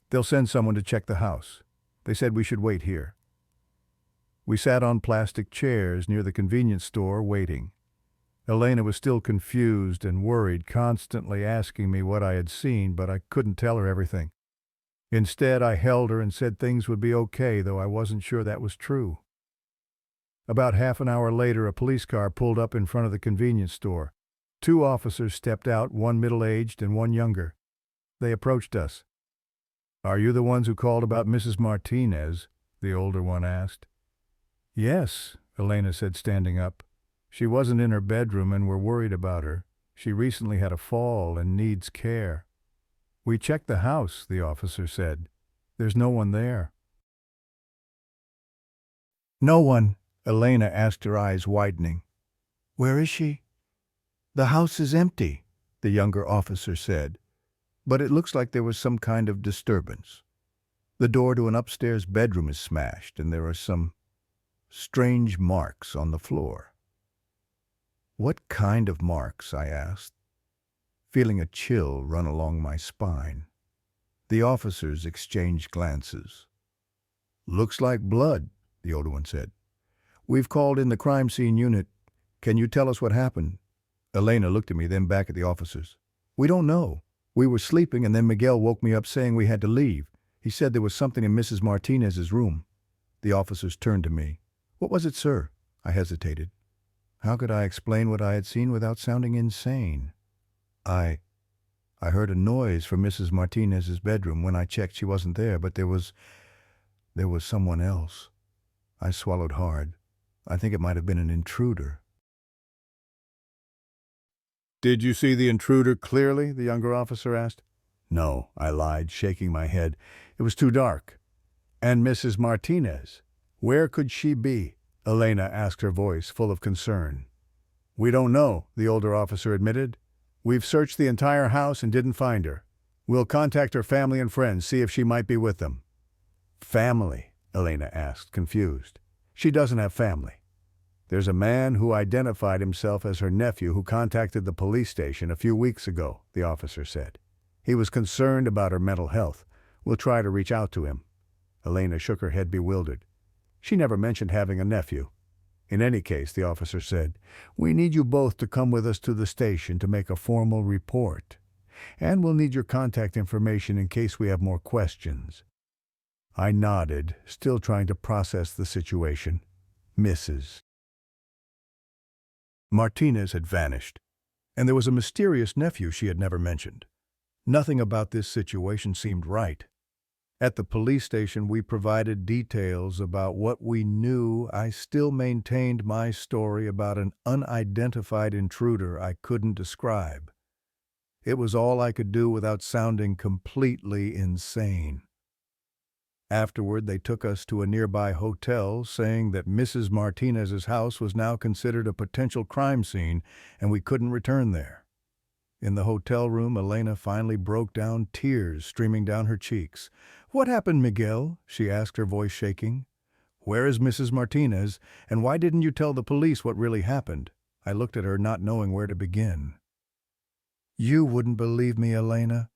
"They'll send someone to check the house. They said we should wait here. We sat on plastic chairs near the convenience store waiting. Elena was still confused and worried, constantly asking me what I had seen, but I couldn't tell her everything. Instead, I held her and said things would be okay, though I wasn't sure that was true. About half an hour later, a police car pulled up in front of the convenience store. 2 officers stepped out, one middle-aged and one younger. They approached us. "Are you the ones who called about Mrs. Martinez?" the older one asked. "Yes," Elena said, standing up. "She wasn't in her bedroom and we're worried about her. She recently had a fall and needs care." "We checked the house," the officer said. "There's no one there." "No one?" Elena asked, her eyes widening. "Where is she?" "The house is empty," the younger officer said. "But it looks like there was some kind of disturbance. The door to an upstairs bedroom is smashed and there are some strange marks on the floor." "What kind of marks?" I asked, feeling a chill run along my spine. The officers exchanged glances. "Looks like blood," the older one said. "We've called in the crime scene unit. Can you tell us what happened?" Elena looked at me, then back at the officers. "We don't know. We were sleeping and then Miguel woke me up saying we had to leave. He said there was something in Mrs. Martinez's room." The officers turned to me. "What was it, sir?" I hesitated. How could I explain what I had seen without sounding insane? I heard a noise from Mrs. Martinez's bedroom. When I checked, she wasn't there, but there was someone else. I swallowed hard. I think it might have been an intruder. "Did you see the intruder clearly?" the younger officer asked. "No," I lied, shaking my head. "It was too dark." "And Mrs. Martinez? Where could she be?" Elena asked, her voice full of concern. "We don't know," the older officer admitted. "We've searched the entire house and didn't find her. We'll contact her family and friends, see if she might be with them." "Family?" Elena asked, confused. "She doesn't have family. There's a man who identified himself as her nephew who contacted the police station a few weeks ago," the officer said. "He was concerned about her mental health. We'll try to reach out to him." Elena shook her head, bewildered. "She never mentioned having a nephew." "In any case," the officer said, "we need you both to come with us to the station to make a formal report. And we'll need your contact information in case we have more questions." I nodded, still trying to process the situation. Mrs. Martinez had vanished, and there was a mysterious nephew she had never mentioned. Nothing about this situation seemed right. At the police station, we provided details about what we knew. I still maintained my story about an unidentified intruder I couldn't describe. It was all I could do without sounding completely insane. Afterward, they took us to a nearby hotel, saying that Mrs. Martinez's house was now considered a potential crime scene and we couldn't return there. In the hotel room, Elena finally broke down, tears streaming down her cheeks. "What happened, Miguel?" she asked, her voice shaking. "Where is Mrs. Martinez, and why didn't you tell the police what really happened?" I looked at her, not knowing where to begin. "You wouldn't believe me, Elena.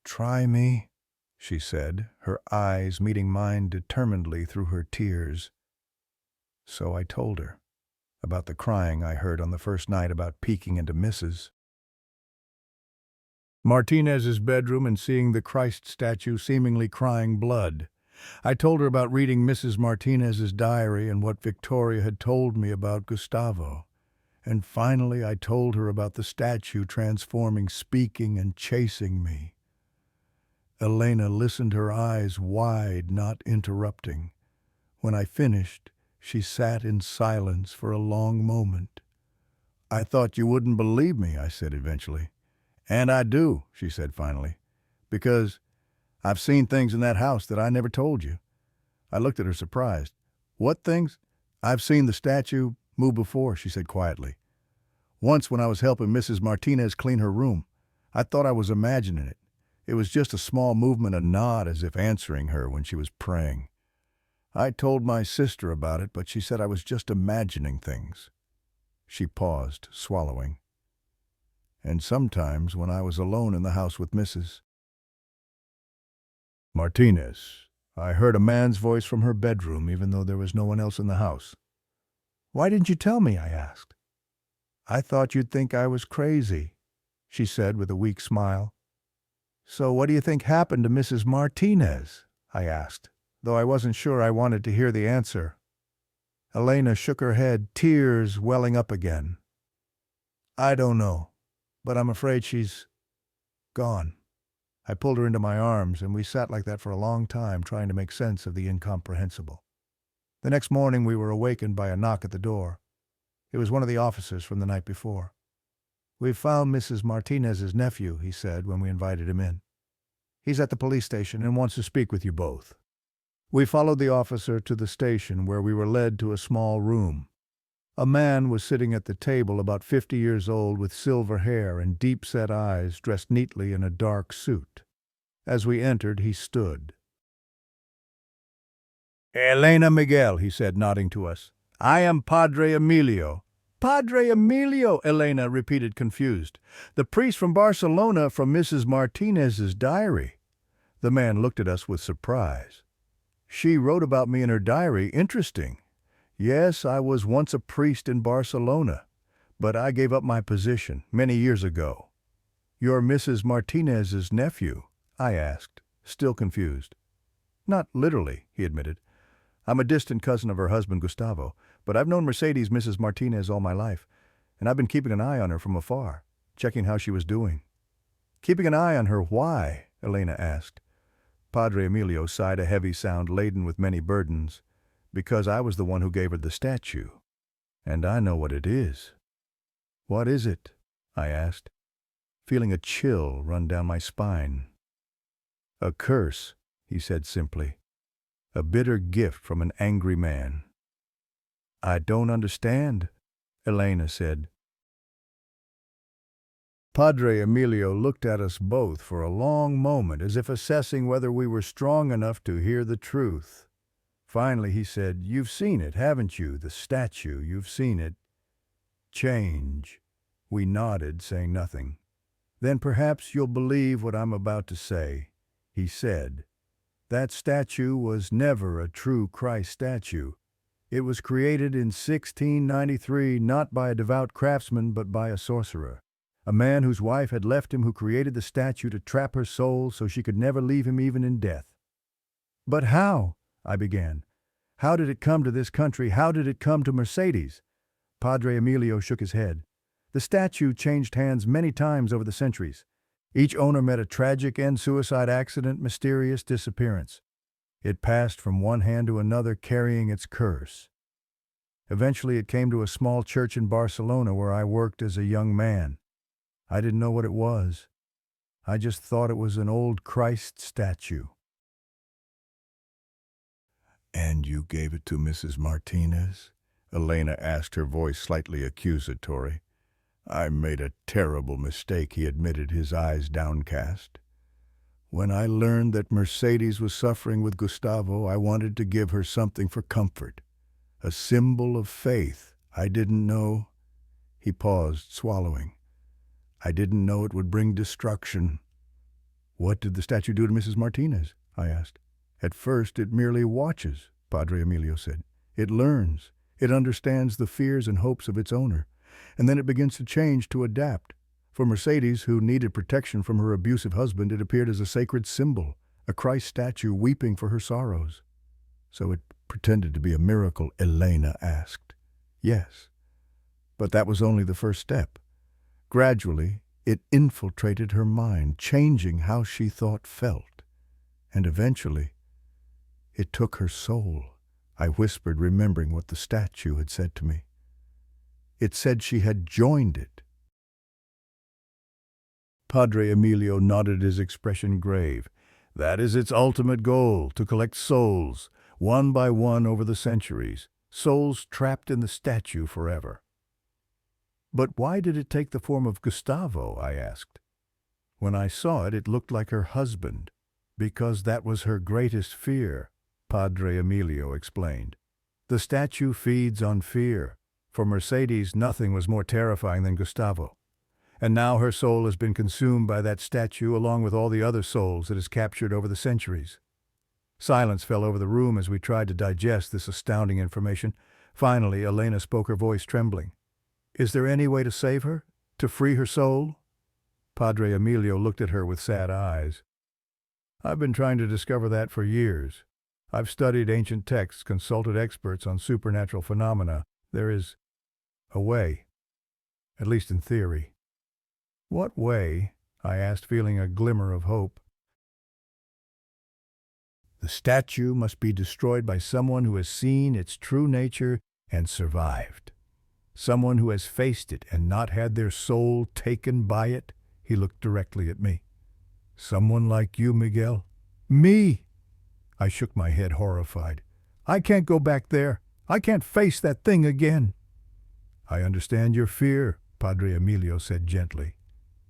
Try me," she said, her eyes meeting mine determinedly through her tears. So I told her about the crying I heard on the first night, about peeking into Mrs. Martinez's bedroom and seeing the Christ statue seemingly crying blood. I told her about reading Mrs. Martinez's diary and what Victoria had told me about Gustavo. And finally I told her about the statue transforming, speaking, and chasing me. Elena listened, her eyes wide, not interrupting. When I finished, she sat in silence for a long moment. "I thought you wouldn't believe me," I said eventually. "And I do," she said finally, "because I've seen things in that house that I never told you." I looked at her surprised. "What things?" "I've seen the statue move before," she said quietly. "Once when I was helping Mrs. Martinez clean her room. I thought I was imagining it. It was just a small movement, a nod as if answering her when she was praying. I told my sister about it, but she said I was just imagining things." She paused, swallowing. "And sometimes when I was alone in the house with Mrs. Martinez, I heard a man's voice from her bedroom, even though there was no one else in the house. Why didn't you tell me? I asked. I thought you'd think I was crazy, she said with a weak smile. So what do you think happened to Mrs. Martinez? I asked, though I wasn't sure I wanted to hear the answer. Elena shook her head, tears welling up again. I don't know, but I'm afraid she's gone. I pulled her into my arms, and we sat like that for a long time, trying to make sense of the incomprehensible. The next morning we were awakened by a knock at the door. It was one of the officers from the night before. We've found Mrs. Martinez's nephew, he said when we invited him in. He's at the police station and wants to speak with you both. We followed the officer to the station, where we were led to a small room. A man was sitting at the table, about 50 years old, with silver hair and deep-set eyes, dressed neatly in a dark suit. As we entered, he stood. Elena Miguel, he said, nodding to us. I am Padre Emilio. Padre Emilio, Elena repeated, confused. The priest from Barcelona, from Mrs. Martinez's diary. The man looked at us with surprise. She wrote about me in her diary. Interesting. Yes, I was once a priest in Barcelona, but I gave up my position many years ago. You're Mrs. Martinez's nephew? I asked, still confused. Not literally, he admitted. I'm a distant cousin of her husband, Gustavo, but I've known Mercedes Mrs. Martinez all my life, and I've been keeping an eye on her from afar, checking how she was doing. Keeping an eye on her, why? Elena asked. Padre Emilio sighed, a heavy sound laden with many burdens. Because I was the one who gave her the statue. And I know what it is. What is it? I asked, feeling a chill run down my spine. A curse, he said simply. A bitter gift from an angry man. I don't understand, Elena said. Padre Emilio looked at us both for a long moment, as if assessing whether we were strong enough to hear the truth. Finally, he said, You've seen it, haven't you? The statue, you've seen it. Change. We nodded, saying nothing. Then perhaps you'll believe what I'm about to say, he said. That statue was never a true Christ statue. It was created in 1693, not by a devout craftsman, but by a sorcerer. A man whose wife had left him, who created the statue to trap her soul so she could never leave him even in death. But how? I began. How did it come to this country? How did it come to Mercedes? Padre Emilio shook his head. The statue changed hands many times over the centuries. Each owner met a tragic end, suicide accident, mysterious disappearance. It passed from one hand to another, carrying its curse. Eventually it came to a small church in Barcelona where I worked as a young man. I didn't know what it was. I just thought it was an old Christ statue. And you gave it to Mrs. Martinez? Elena asked, her voice slightly accusatory. I made a terrible mistake, he admitted, his eyes downcast. When I learned that Mercedes was suffering with Gustavo, I wanted to give her something for comfort. A symbol of faith. I didn't know. He paused, swallowing. I didn't know it would bring destruction. What did the statue do to Mrs. Martinez? I asked. At first it merely watches, Padre Emilio said. It learns. It understands the fears and hopes of its owner. And then it begins to change, to adapt. For Mercedes, who needed protection from her abusive husband, it appeared as a sacred symbol, a Christ statue weeping for her sorrows. So it pretended to be a miracle, Elena asked. Yes. But that was only the first step. Gradually, it infiltrated her mind, changing how she thought, felt. And eventually, it took her soul, I whispered, remembering what the statue had said to me. It said she had joined it. Padre Emilio nodded, his expression grave. That is its ultimate goal, to collect souls, one by one over the centuries, souls trapped in the statue forever. But why did it take the form of Gustavo? I asked. When I saw it, it looked like her husband. Because that was her greatest fear, Padre Emilio explained. The statue feeds on fear. For Mercedes, nothing was more terrifying than Gustavo. And now her soul has been consumed by that statue, along with all the other souls it has captured over the centuries. Silence fell over the room as we tried to digest this astounding information. Finally, Elena spoke, her voice trembling. "Is there any way to save her? To free her soul?" Padre Emilio looked at her with sad eyes. "I've been trying to discover that for years. I've studied ancient texts, consulted experts on supernatural phenomena. There is a way, at least in theory." "What way?" I asked, feeling a glimmer of hope. "The statue must be destroyed by someone who has seen its true nature and survived. Someone who has faced it and not had their soul taken by it." He looked directly at me. "Someone like you, Miguel?" "Me!" I shook my head, horrified. "I can't go back there. I can't face that thing again." "I understand your fear," Padre Emilio said gently.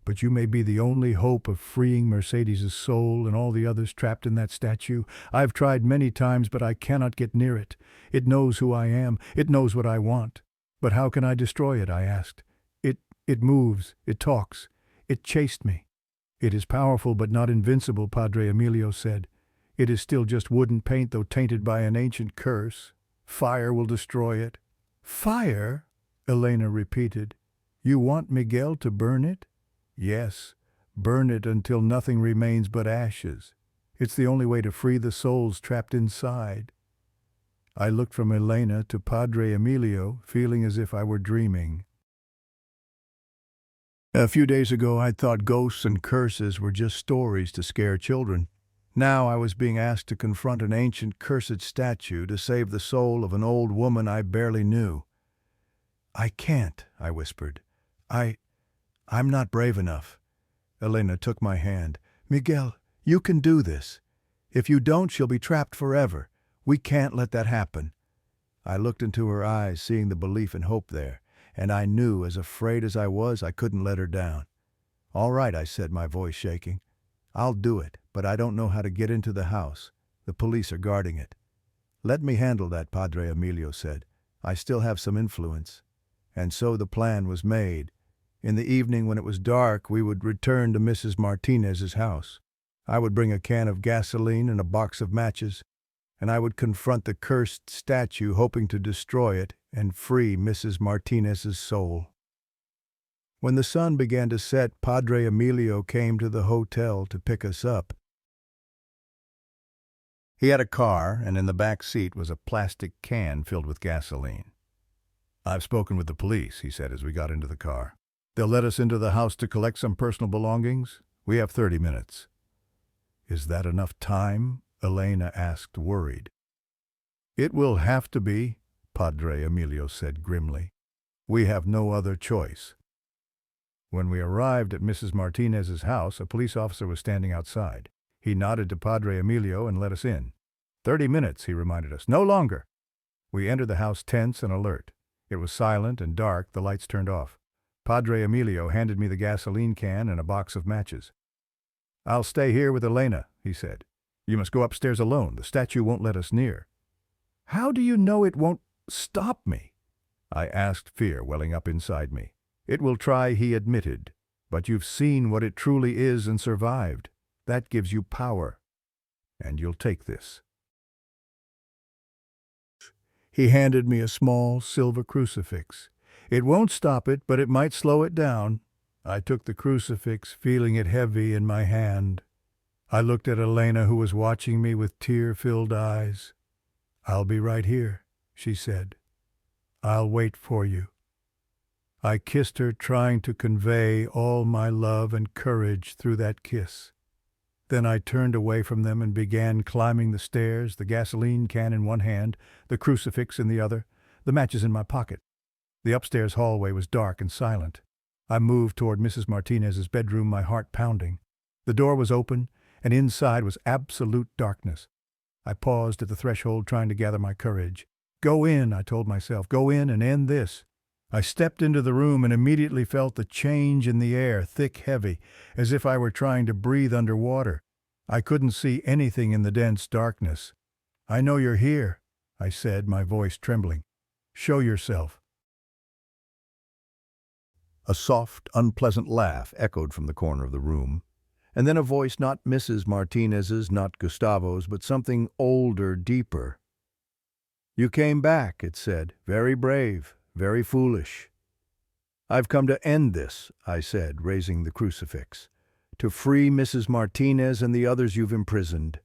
"But you may be the only hope of freeing Mercedes's soul and all the others trapped in that statue. I've tried many times, but I cannot get near it. It knows who I am. It knows what I want. But how can I destroy it?" I asked. It moves. It talks. It chased me." "It is powerful, but not invincible," Padre Emilio said. "It is still just wooden paint, though tainted by an ancient curse. Fire will destroy it." "Fire?" Elena repeated. "You want Miguel to burn it?" "Yes, burn it until nothing remains but ashes. It's the only way to free the souls trapped inside." I looked from Elena to Padre Emilio, feeling as if I were dreaming. A few days ago, I'd thought ghosts and curses were just stories to scare children. Now I was being asked to confront an ancient cursed statue to save the soul of an old woman I barely knew. "I can't," I whispered. I'm not brave enough." Elena took my hand. "Miguel, you can do this. If you don't, she'll be trapped forever. We can't let that happen." I looked into her eyes, seeing the belief and hope there, and I knew, as afraid as I was, I couldn't let her down. "All right," I said, my voice shaking. "I'll do it, but I don't know how to get into the house. The police are guarding it." "Let me handle that," Padre Emilio said. "I still have some influence." And so the plan was made. In the evening, when it was dark, we would return to Mrs. Martinez's house. I would bring a can of gasoline and a box of matches, and I would confront the cursed statue, hoping to destroy it and free Mrs. Martinez's soul. When the sun began to set, Padre Emilio came to the hotel to pick us up. He had a car, and in the back seat was a plastic can filled with gasoline. "I've spoken with the police," he said as we got into the car. "They'll let us into the house to collect some personal belongings. We have 30 minutes. "Is that enough time?" Elena asked, worried. "It will have to be," Padre Emilio said grimly. "We have no other choice." When we arrived at Mrs. Martinez's house, a police officer was standing outside. He nodded to Padre Emilio and let us in. 30 minutes, he reminded us, no longer. We entered the house tense and alert. It was silent and dark, the lights turned off. Padre Emilio handed me the gasoline can and a box of matches. "I'll stay here with Elena," he said. "You must go upstairs alone. The statue won't let us near." "How do you know it won't stop me?" I asked, fear welling up inside me. "It will try," he admitted, "but you've seen what it truly is and survived. That gives you power. And you'll take this." He handed me a small silver crucifix. "It won't stop it, but it might slow it down." I took the crucifix, feeling it heavy in my hand. I looked at Elena, who was watching me with tear-filled eyes. "I'll be right here," she said. "I'll wait for you." I kissed her, trying to convey all my love and courage through that kiss. Then I turned away from them and began climbing the stairs, the gasoline can in one hand, the crucifix in the other, the matches in my pocket. The upstairs hallway was dark and silent. I moved toward Mrs. Martinez's bedroom, my heart pounding. The door was open, and inside was absolute darkness. I paused at the threshold, trying to gather my courage. "Go in," I told myself. "Go in and end this." I stepped into the room and immediately felt the change in the air, thick, heavy, as if I were trying to breathe underwater. I couldn't see anything in the dense darkness. "I know you're here," I said, my voice trembling. "Show yourself." A soft, unpleasant laugh echoed from the corner of the room. And then a voice not Mrs. Martinez's, not Gustavo's, but something older, deeper. "You came back," it said. "Very brave, very foolish." "I've come to end this," I said, raising the crucifix. "To free Mrs. Martinez and the others you've imprisoned."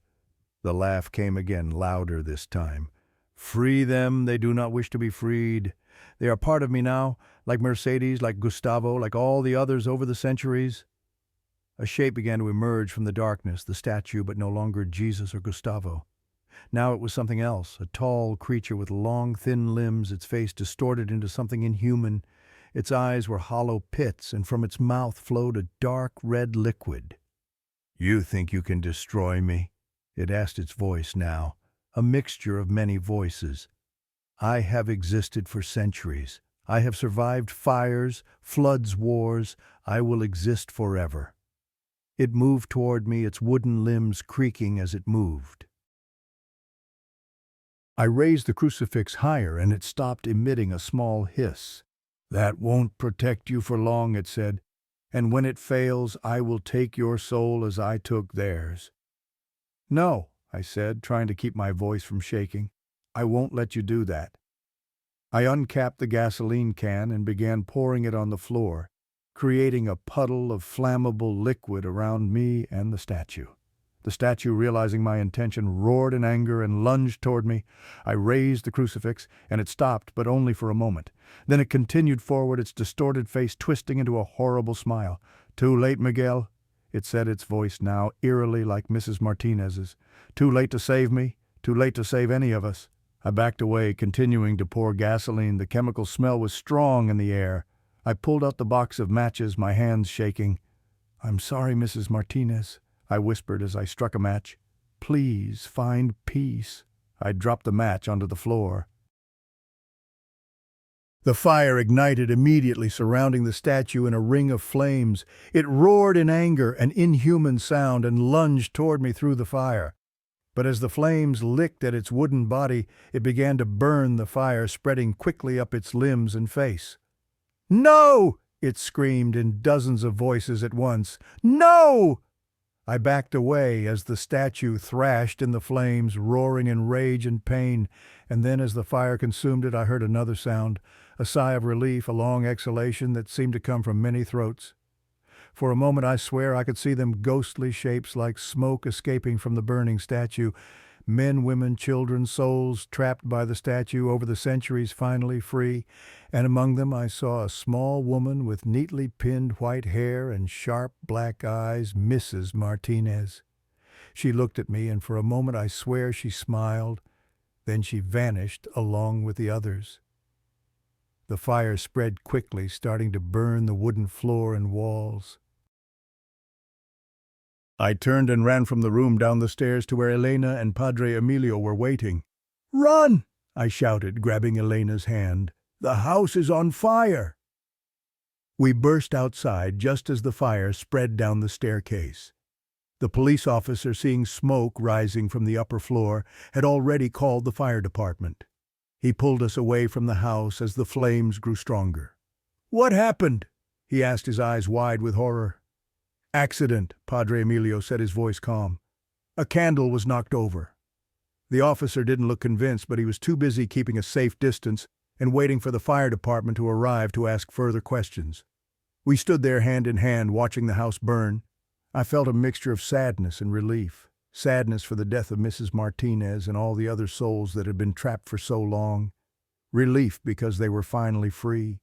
The laugh came again, louder this time. "Free them, they do not wish to be freed. They are part of me now, like Mercedes, like Gustavo, like all the others over the centuries." A shape began to emerge from the darkness, the statue, but no longer Jesus or Gustavo. Now it was something else, a tall creature with long, thin limbs, its face distorted into something inhuman. Its eyes were hollow pits, and from its mouth flowed a dark red liquid. "You think you can destroy me?" it asked its voice now, a mixture of many voices. "I have existed for centuries. I have survived fires, floods, wars. I will exist forever." It moved toward me, its wooden limbs creaking as it moved. I raised the crucifix higher, and it stopped, emitting a small hiss. "That won't protect you for long," it said, "and when it fails, I will take your soul as I took theirs." "No," I said, trying to keep my voice from shaking. "I won't let you do that." I uncapped the gasoline can and began pouring it on the floor, creating a puddle of flammable liquid around me and the statue. The statue, realizing my intention, roared in anger and lunged toward me. I raised the crucifix, and it stopped, but only for a moment. Then it continued forward, its distorted face twisting into a horrible smile. "Too late, Miguel," it said, its voice now eerily like Mrs. Martinez's. "Too late to save me, too late to save any of us." I backed away, continuing to pour gasoline. The chemical smell was strong in the air. I pulled out the box of matches, my hands shaking. "I'm sorry, Mrs. Martinez," I whispered as I struck a match. "Please find peace." I dropped the match onto the floor. The fire ignited immediately, surrounding the statue in a ring of flames. It roared in anger, an inhuman sound, and lunged toward me through the fire. But as the flames licked at its wooden body, it began to burn the fire, spreading quickly up its limbs and face. "No!" it screamed in dozens of voices at once. "No!" I backed away as the statue thrashed in the flames, roaring in rage and pain, and then as the fire consumed it, I heard another sound, a sigh of relief, a long exhalation that seemed to come from many throats. For a moment, I swear, I could see them, ghostly shapes like smoke escaping from the burning statue. Men, women, children, souls trapped by the statue over the centuries, finally free. And among them I saw a small woman with neatly pinned white hair and sharp black eyes, Mrs. Martinez. She looked at me, and for a moment I swear she smiled. Then she vanished along with the others. The fire spread quickly, starting to burn the wooden floor and walls. I turned and ran from the room down the stairs to where Elena and Padre Emilio were waiting. "Run!" I shouted, grabbing Elena's hand. "The house is on fire!" We burst outside just as the fire spread down the staircase. The police officer, seeing smoke rising from the upper floor, had already called the fire department. He pulled us away from the house as the flames grew stronger. "What happened?" he asked, his eyes wide with horror. "Accident," Padre Emilio said, his voice calm. "A candle was knocked over." The officer didn't look convinced, but he was too busy keeping a safe distance and waiting for the fire department to arrive to ask further questions. We stood there hand in hand, watching the house burn. I felt a mixture of sadness and relief. Sadness for the death of Mrs. Martinez and all the other souls that had been trapped for so long. Relief because they were finally free.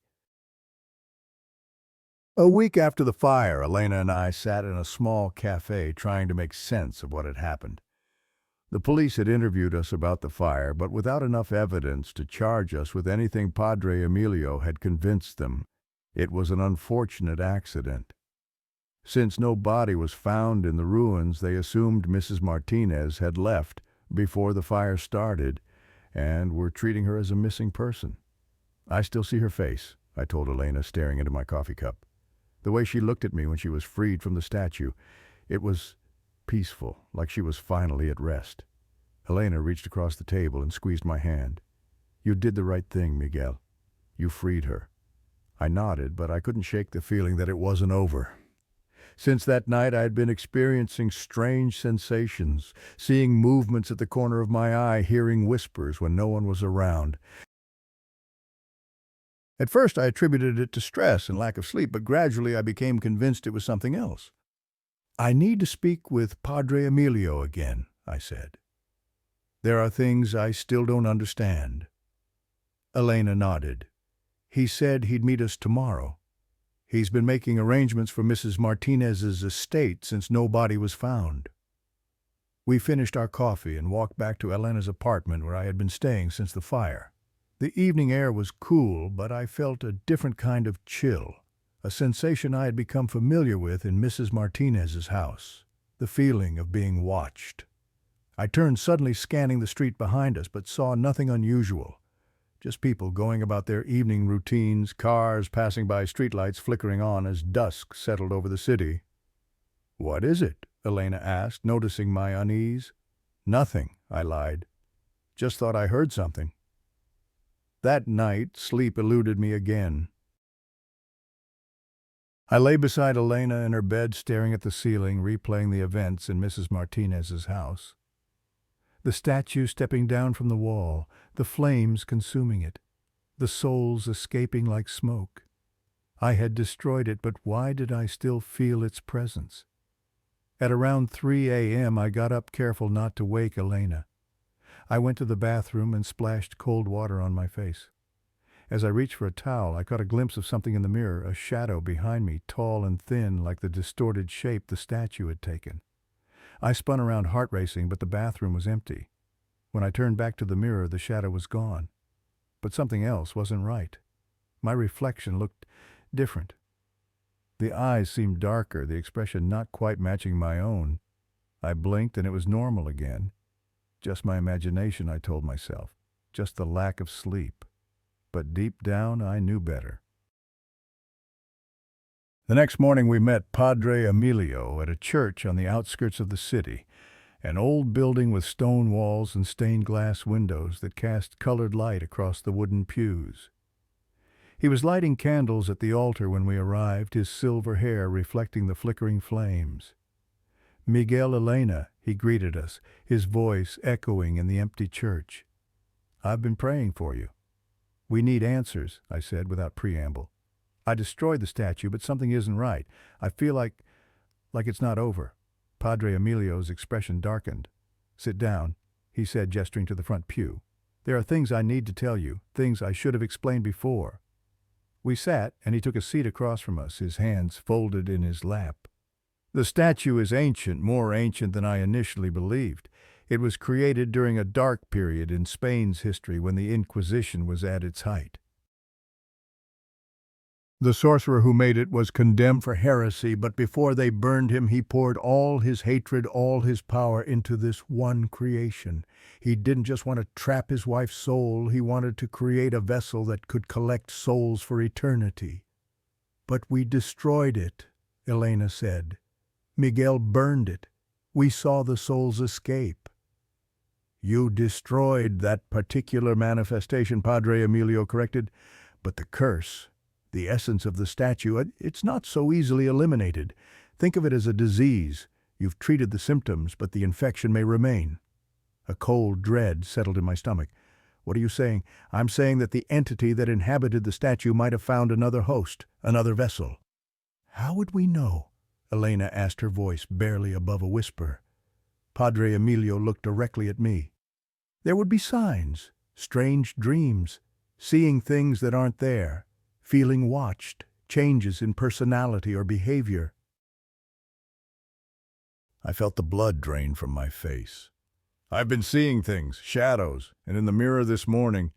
A week after the fire, Elena and I sat in a small cafe trying to make sense of what had happened. The police had interviewed us about the fire, but without enough evidence to charge us with anything Padre Emilio had convinced them. It was an unfortunate accident. Since no body was found in the ruins, they assumed Mrs. Martinez had left before the fire started and were treating her as a missing person. "I still see her face," I told Elena, staring into my coffee cup. The way she looked at me when she was freed from the statue, it was peaceful, like she was finally at rest. Elena reached across the table and squeezed my hand. "You did the right thing, Miguel. You freed her." I nodded, but I couldn't shake the feeling that it wasn't over. Since that night I had been experiencing strange sensations, seeing movements at the corner of my eye, hearing whispers when no one was around. At first I attributed it to stress and lack of sleep, but gradually I became convinced it was something else. "I need to speak with Padre Emilio again," I said. "There are things I still don't understand." Elena nodded. "He said he'd meet us tomorrow. He's been making arrangements for Mrs. Martinez's estate since no body was found." We finished our coffee and walked back to Elena's apartment where I had been staying since the fire. The evening air was cool, but I felt a different kind of chill, a sensation I had become familiar with in Mrs. Martinez's house, the feeling of being watched. I turned, suddenly scanning the street behind us, but saw nothing unusual. Just people going about their evening routines, cars passing by, streetlights flickering on as dusk settled over the city. "What is it?" Elena asked, noticing my unease. "Nothing," I lied. "Just thought I heard something." That night, sleep eluded me again. I lay beside Elena in her bed, staring at the ceiling, replaying the events in Mrs. Martinez's house. The statue stepping down from the wall, the flames consuming it, the souls escaping like smoke. I had destroyed it, but why did I still feel its presence? At around 3 a.m. I got up, careful not to wake Elena. I went to the bathroom and splashed cold water on my face. As I reached for a towel, I caught a glimpse of something in the mirror, a shadow behind me, tall and thin like the distorted shape the statue had taken. I spun around, heart racing, but the bathroom was empty. When I turned back to the mirror, the shadow was gone. But something else wasn't right. My reflection looked different. The eyes seemed darker, the expression not quite matching my own. I blinked and it was normal again. Just my imagination, I told myself. Just the lack of sleep. But deep down, I knew better. The next morning we met Padre Emilio at a church on the outskirts of the city, an old building with stone walls and stained glass windows that cast colored light across the wooden pews. He was lighting candles at the altar when we arrived, his silver hair reflecting the flickering flames. "Miguel, Elena," he greeted us, his voice echoing in the empty church. "I've been praying for you." "We need answers," I said without preamble. "I destroyed the statue, but something isn't right. I feel like it's not over." Padre Emilio's expression darkened. "Sit down," he said, gesturing to the front pew. "There are things I need to tell you, things I should have explained before." We sat, and he took a seat across from us, his hands folded in his lap. "The statue is ancient, more ancient than I initially believed. It was created during a dark period in Spain's history when the Inquisition was at its height. The sorcerer who made it was condemned for heresy, but before they burned him, he poured all his hatred, all his power into this one creation. He didn't just want to trap his wife's soul, he wanted to create a vessel that could collect souls for eternity. But we destroyed it," Elena said. "Miguel burned it. We saw the souls escape." "You destroyed that particular manifestation," Padre Emilio corrected, "but the curse, the essence of the statue, it's not so easily eliminated. Think of it as a disease. You've treated the symptoms, but the infection may remain." A cold dread settled in my stomach. "What are you saying?" "I'm saying that the entity that inhabited the statue might have found another host, another vessel." "How would we know?" Elena asked, her voice barely above a whisper. Padre Emilio looked directly at me. "There would be signs, strange dreams, seeing things that aren't there, feeling watched, changes in personality or behavior." I felt the blood drain from my face. "I've been seeing things, shadows, and in the mirror this morning."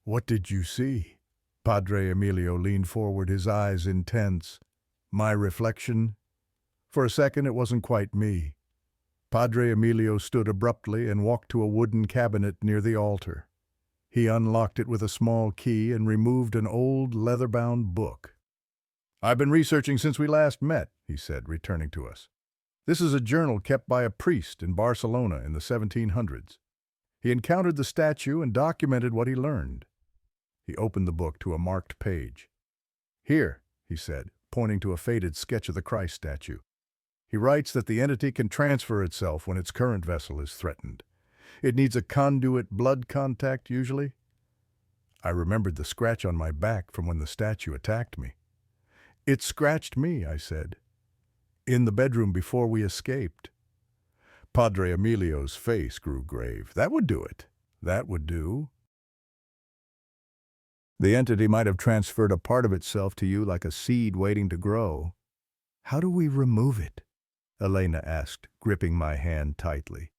"What did you see?" Padre Emilio leaned forward, his eyes intense. "My reflection?" For a second it wasn't quite me. Padre Emilio stood abruptly and walked to a wooden cabinet near the altar. He unlocked it with a small key and removed an old leather-bound book. "I've been researching since we last met," he said, returning to us. "This is a journal kept by a priest in Barcelona in the 1700s. He encountered the statue and documented what he learned." He opened the book to a marked page. "Here," he said, pointing to a faded sketch of the Christ statue. He writes that the entity can transfer itself when its current vessel is threatened. It needs a conduit blood contact, usually. I remembered the scratch on my back from when the statue attacked me. It scratched me, I said. In the bedroom before we escaped. Padre Emilio's face grew grave. That would do it. That would do. The entity might have transferred a part of itself to you like a seed waiting to grow. How do we remove it? Elena asked, gripping my hand tightly.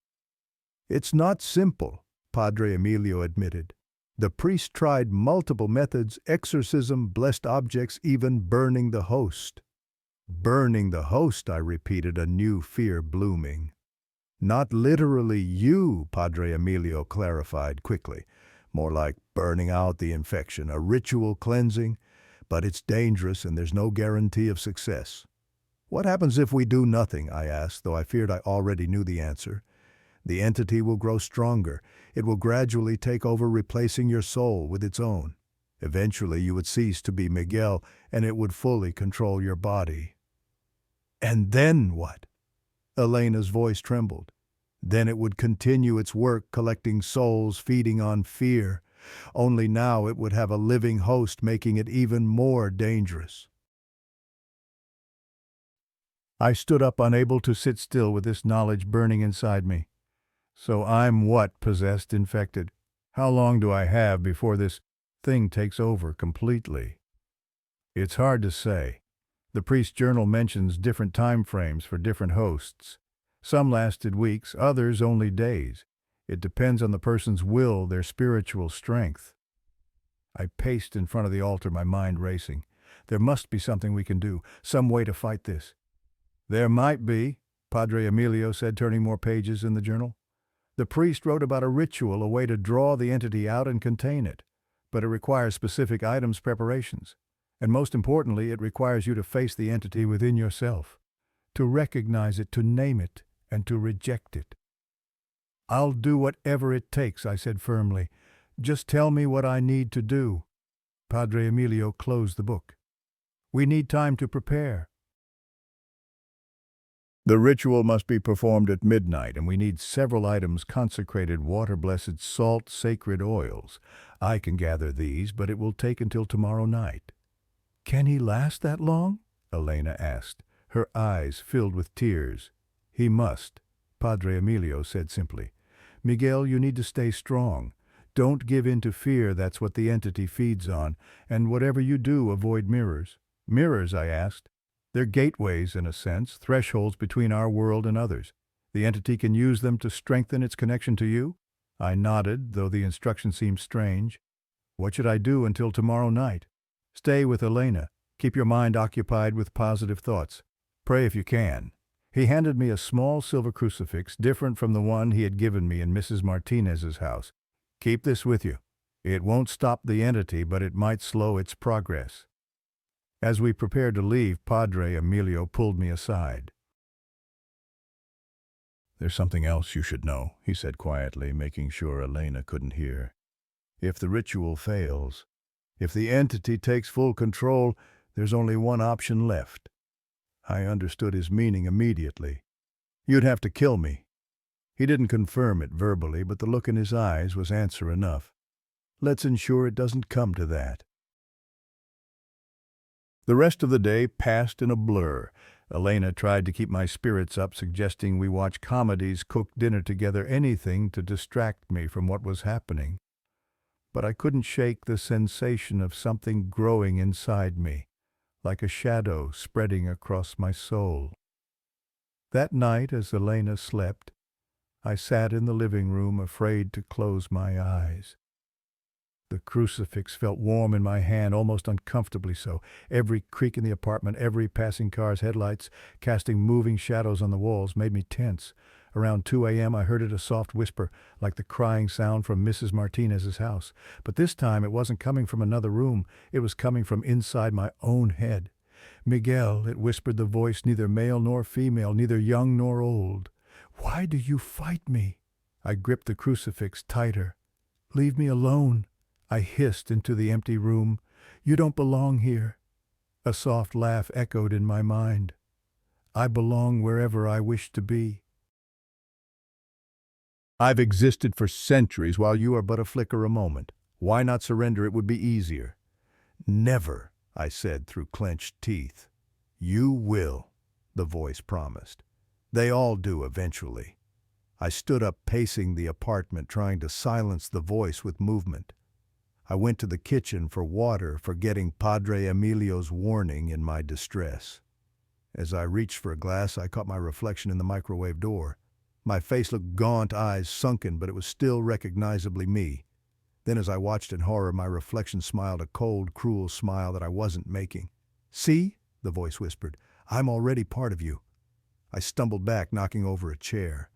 It's not simple, Padre Emilio admitted. The priest tried multiple methods: exorcism, blessed objects, even burning the host. Burning the host, I repeated, a new fear blooming. Not literally you, Padre Emilio clarified quickly. More like burning out the infection, a ritual cleansing, but it's dangerous and there's no guarantee of success. What happens if we do nothing? I asked, though I feared I already knew the answer. The entity will grow stronger. It will gradually take over, replacing your soul with its own. Eventually you would cease to be Miguel, and it would fully control your body. And then what? Elena's voice trembled. Then it would continue its work, collecting souls, feeding on fear. Only now it would have a living host, making it even more dangerous. I stood up, unable to sit still with this knowledge burning inside me. So I'm what? Possessed, infected? How long do I have before this thing takes over completely? It's hard to say. The priest's journal mentions different time frames for different hosts. Some lasted weeks, others only days. It depends on the person's will, their spiritual strength. I paced in front of the altar, my mind racing. There must be something we can do, some way to fight this. There might be, Padre Emilio said, turning more pages in the journal. The priest wrote about a ritual, a way to draw the entity out and contain it. But it requires specific items, preparations. And most importantly, it requires you to face the entity within yourself, to recognize it, to name it, and to reject it. I'll do whatever it takes, I said firmly. Just tell me what I need to do. Padre Emilio closed the book. We need time to prepare. The ritual must be performed at midnight, and we need several items: consecrated water, blessed salt, sacred oils. I can gather these, but it will take until tomorrow night. Can he last that long? Elena asked, her eyes filled with tears. He must, Padre Emilio said simply. Miguel, you need to stay strong. Don't give in to fear, that's what the entity feeds on. And whatever you do, avoid mirrors. Mirrors, I asked. They're gateways, in a sense, thresholds between our world and others. The entity can use them to strengthen its connection to you? I nodded, though the instruction seemed strange. What should I do until tomorrow night? Stay with Elena. Keep your mind occupied with positive thoughts. Pray if you can. He handed me a small silver crucifix, different from the one he had given me in Mrs. Martinez's house. Keep this with you. It won't stop the entity, but it might slow its progress. As we prepared to leave, Padre Emilio pulled me aside. There's something else you should know, he said quietly, making sure Elena couldn't hear. If the ritual fails, if the entity takes full control, there's only one option left. I understood his meaning immediately. You'd have to kill me. He didn't confirm it verbally, but the look in his eyes was answer enough. Let's ensure it doesn't come to that. The rest of the day passed in a blur. Elena tried to keep my spirits up, suggesting we watch comedies, cook dinner together, anything to distract me from what was happening. But I couldn't shake the sensation of something growing inside me, like a shadow spreading across my soul. That night, as Elena slept, I sat in the living room, afraid to close my eyes. The crucifix felt warm in my hand, almost uncomfortably so. Every creak in the apartment, every passing car's headlights, casting moving shadows on the walls, made me tense. Around 2 a.m. I heard it, a soft whisper, like the crying sound from Mrs. Martinez's house. But this time it wasn't coming from another room. It was coming from inside my own head. Miguel, it whispered, the voice, neither male nor female, neither young nor old. Why do you fight me? I gripped the crucifix tighter. Leave me alone, I hissed into the empty room. You don't belong here. A soft laugh echoed in my mind. I belong wherever I wish to be. I've existed for centuries while you are but a flicker a moment. Why not surrender? It would be easier. Never, I said through clenched teeth. You will, the voice promised. They all do eventually. I stood up pacing the apartment, trying to silence the voice with movement. I went to the kitchen for water, forgetting Padre Emilio's warning in my distress. As I reached for a glass, I caught my reflection in the microwave door. My face looked gaunt, eyes sunken, but it was still recognizably me. Then as I watched in horror, my reflection smiled a cold, cruel smile that I wasn't making. "See?" the voice whispered. "I'm already part of you." I stumbled back, knocking over a chair.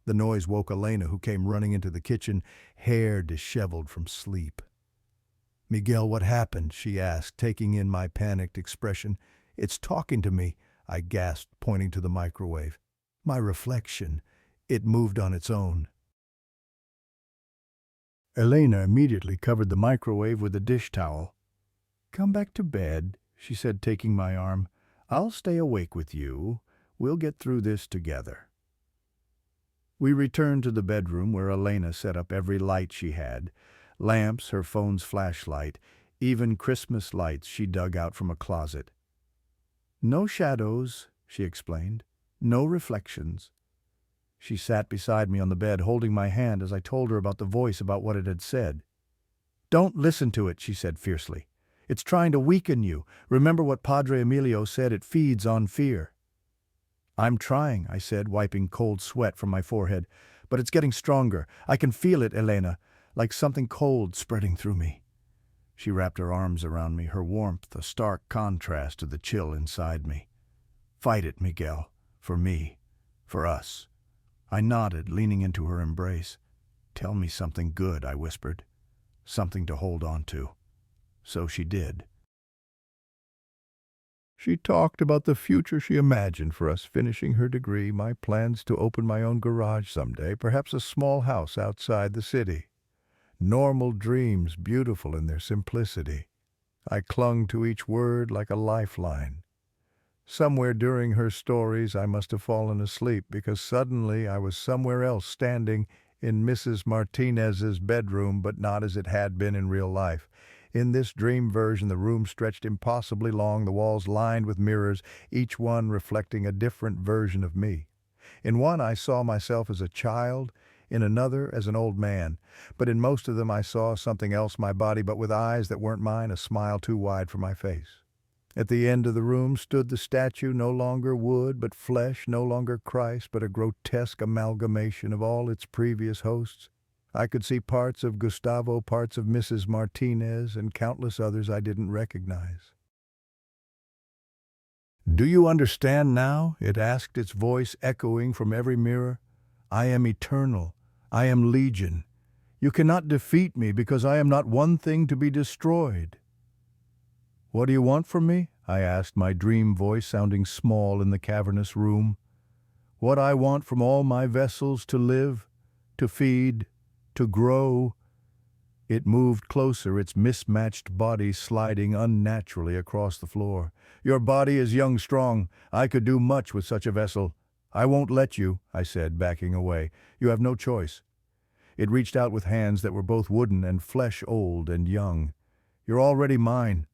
The noise woke Elena, who came running into the kitchen, hair disheveled from sleep. "Miguel, what happened?" she asked, taking in my panicked expression. "It's talking to me," I gasped, pointing to the microwave. "My reflection. It moved on its own." Elena immediately covered the microwave with a dish towel. "Come back to bed," she said, taking my arm. "I'll stay awake with you. We'll get through this together." We returned to the bedroom where Elena set up every light she had. Lamps, her phone's flashlight, even Christmas lights she dug out from a closet. "No shadows," she explained. "No reflections." She sat beside me on the bed, holding my hand as I told her about the voice, about what it had said. "Don't listen to it," she said fiercely. "It's trying to weaken you. Remember what Padre Emilio said, it feeds on fear." "I'm trying," I said, wiping cold sweat from my forehead. "But it's getting stronger. I can feel it, Elena, like something cold spreading through me." She wrapped her arms around me, her warmth a stark contrast to the chill inside me. "Fight it, Miguel. For me. For us." I nodded, leaning into her embrace. "Tell me something good," I whispered. "Something to hold on to." So she did. She talked about the future she imagined for us, finishing her degree, my plans to open my own garage someday, perhaps a small house outside the city. Normal dreams, beautiful in their simplicity. I clung to each word like a lifeline. Somewhere during her stories I must have fallen asleep, because suddenly I was somewhere else, standing in Mrs. Martinez's bedroom, but not as it had been in real life. In this dream version, the room stretched impossibly long, the walls lined with mirrors, each one reflecting a different version of me. In one I saw myself as a child, in another as an old man, but in most of them I saw something else, my body, but with eyes that weren't mine, a smile too wide for my face. At the end of the room stood the statue, no longer wood but flesh, no longer Christ but a grotesque amalgamation of all its previous hosts. I could see parts of Gustavo, parts of Mrs. Martinez, and countless others I didn't recognize. "Do you understand now?" it asked, its voice echoing from every mirror. "I am eternal. I am Legion. You cannot defeat me because I am not one thing to be destroyed." "What do you want from me?" I asked, my dream voice sounding small in the cavernous room. "What I want from all my vessels: to live, to feed, to grow." It moved closer, its mismatched body sliding unnaturally across the floor. "Your body is young, strong. I could do much with such a vessel." "I won't let you," I said, backing away. "You have no choice." It reached out with hands that were both wooden and flesh, old and young. "You're already mine."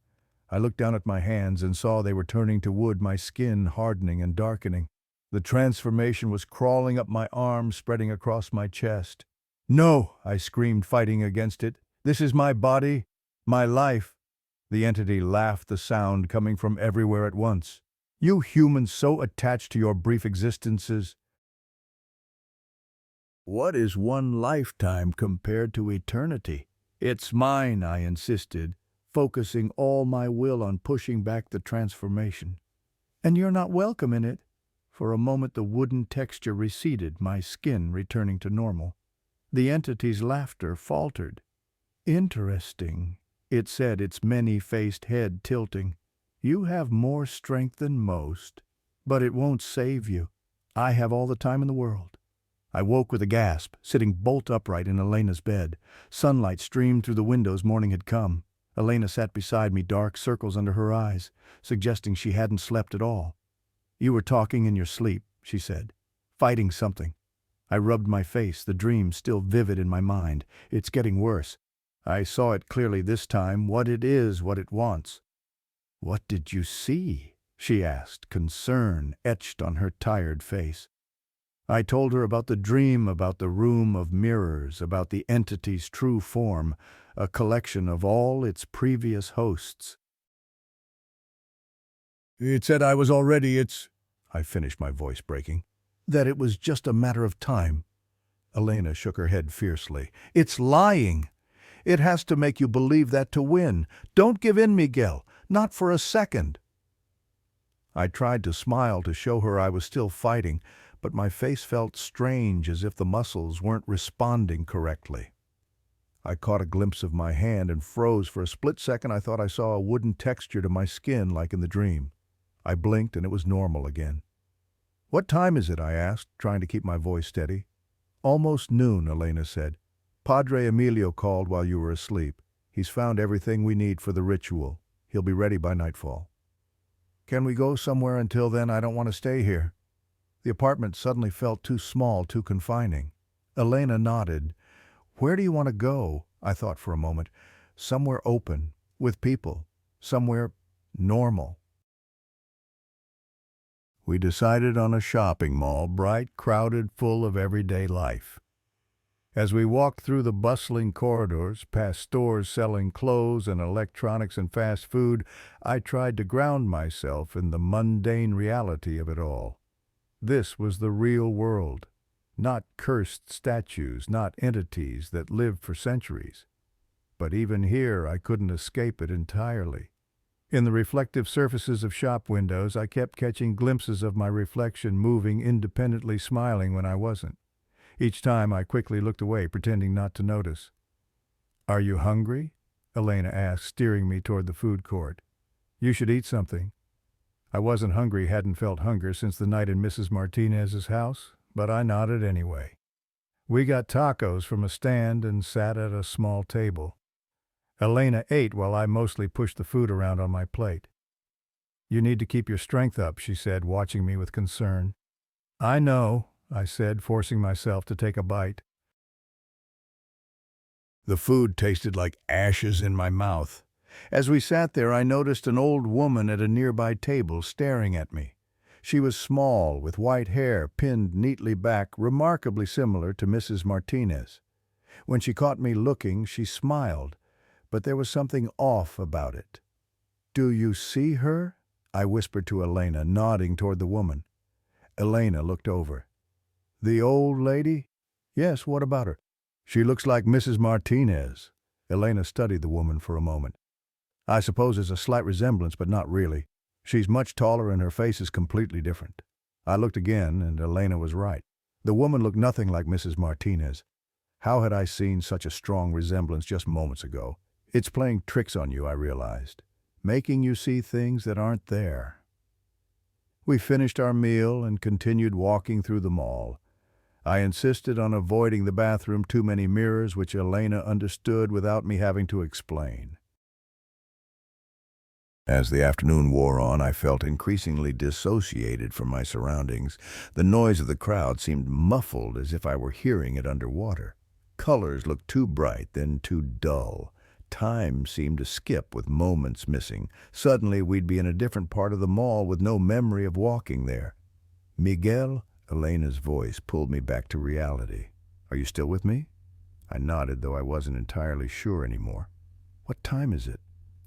I looked down at my hands and saw they were turning to wood, my skin hardening and darkening. The transformation was crawling up my arms, spreading across my chest. "No!" I screamed, fighting against it. "This is my body, my life." The entity laughed, the sound coming from everywhere at once. "You humans so attached to your brief existences." "What is one lifetime compared to eternity?" "It's mine," I insisted, focusing all my will on pushing back the transformation. "And you're not welcome in it." For a moment the wooden texture receded, my skin returning to normal. The entity's laughter faltered. "Interesting," it said, its many-faced head tilting. "You have more strength than most, but it won't save you. I have all the time in the world." I woke with a gasp, sitting bolt upright in Elena's bed. Sunlight streamed through the windows. Morning had come. Elena sat beside me, dark circles under her eyes, suggesting she hadn't slept at all. You were talking in your sleep, she said, fighting something. I rubbed my face, the dream still vivid in my mind. It's getting worse. I saw it clearly this time, what it is, what it wants. What did you see? She asked, concern etched on her tired face. I told her about the dream, about the room of mirrors, about the entity's true form, a collection of all its previous hosts. It said I was already, I finished, my voice breaking, that it was just a matter of time. Elena shook her head fiercely. It's lying. It has to make you believe that to win. Don't give in, Miguel. Not for a second. I tried to smile to show her I was still fighting, but my face felt strange, as if the muscles weren't responding correctly. I caught a glimpse of my hand and froze. For a split second I thought I saw a wooden texture to my skin like in the dream. I blinked and it was normal again. What time is it? I asked, trying to keep my voice steady. Almost noon, Elena said. Padre Emilio called while you were asleep. He's found everything we need for the ritual. He'll be ready by nightfall. Can we go somewhere until then? I don't want to stay here. The apartment suddenly felt too small, too confining. Elena nodded. Where do you want to go? I thought for a moment. Somewhere open, with people. Somewhere normal. We decided on a shopping mall, bright, crowded, full of everyday life. As we walked through the bustling corridors, past stores selling clothes and electronics and fast food, I tried to ground myself in the mundane reality of it all. This was the real world, not cursed statues, not entities that lived for centuries. But even here I couldn't escape it entirely. In the reflective surfaces of shop windows, I kept catching glimpses of my reflection moving, independently smiling when I wasn't. Each time I quickly looked away, pretending not to notice. Are you hungry? Elena asked, steering me toward the food court. You should eat something. I wasn't hungry, hadn't felt hunger since the night in Mrs. Martinez's house, but I nodded anyway. We got tacos from a stand and sat at a small table. Elena ate while I mostly pushed the food around on my plate. You need to keep your strength up, she said, watching me with concern. I know, I said, forcing myself to take a bite. The food tasted like ashes in my mouth. As we sat there, I noticed an old woman at a nearby table staring at me. She was small, with white hair pinned neatly back, remarkably similar to Mrs. Martinez. When she caught me looking, she smiled, but there was something off about it. Do you see her? I whispered to Elena, nodding toward the woman. Elena looked over. The old lady? Yes, what about her? She looks like Mrs. Martinez. Elena studied the woman for a moment. I suppose there's a slight resemblance, but not really. She's much taller and her face is completely different. I looked again, and Elena was right. The woman looked nothing like Mrs. Martinez. How had I seen such a strong resemblance just moments ago? It's playing tricks on you, I realized, making you see things that aren't there. We finished our meal and continued walking through the mall. I insisted on avoiding the bathroom, too many mirrors, which Elena understood without me having to explain. As the afternoon wore on, I felt increasingly dissociated from my surroundings. The noise of the crowd seemed muffled, as if I were hearing it underwater. Colors looked too bright, then too dull. Time seemed to skip, with moments missing. Suddenly, we'd be in a different part of the mall with no memory of walking there. Miguel? Elena's voice pulled me back to reality. Are you still with me? I nodded, though I wasn't entirely sure anymore. What time is it?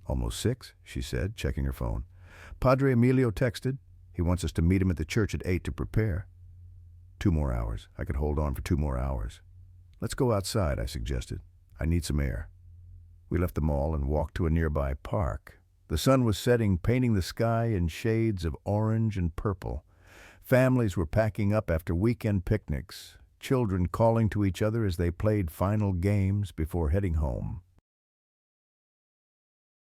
Almost 6, she said, checking her phone. Padre Emilio texted. He wants us to meet him at the church at 8 to prepare. 2 more hours. I could hold on for 2 more hours. Let's go outside, I suggested. I need some air. We left the mall and walked to a nearby park. The sun was setting, painting the sky in shades of orange and purple. Families were packing up after weekend picnics, children calling to each other as they played final games before heading home.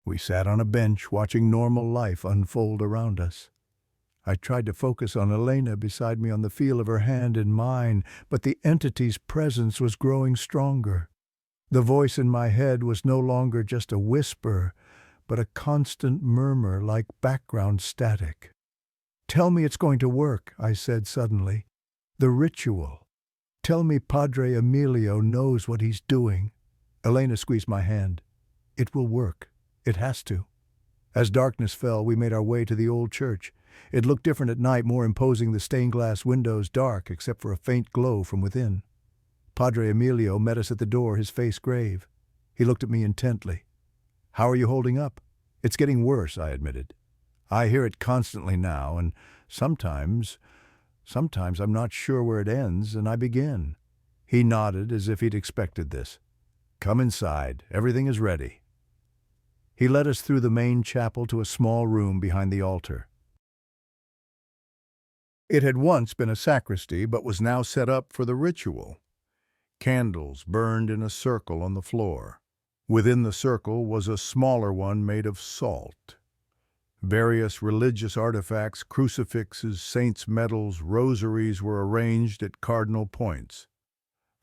We sat on a bench watching normal life unfold around us. I tried to focus on Elena beside me, on the feel of her hand in mine, but the entity's presence was growing stronger. The voice in my head was no longer just a whisper, but a constant murmur like background static. Tell me it's going to work, I said suddenly. The ritual. Tell me Padre Emilio knows what he's doing. Elena squeezed my hand. It will work. It has to. As darkness fell, we made our way to the old church. It looked different at night, more imposing, the stained-glass windows dark except for a faint glow from within. Padre Emilio met us at the door, his face grave. He looked at me intently. How are you holding up? It's getting worse, I admitted. I hear it constantly now, and sometimes I'm not sure where it ends, and I begin. He nodded as if he'd expected this. Come inside. Everything is ready. He led us through the main chapel to a small room behind the altar. It had once been a sacristy, but was now set up for the ritual. Candles burned in a circle on the floor. Within the circle was a smaller one made of salt. Various religious artifacts, crucifixes, saints' medals, rosaries were arranged at cardinal points.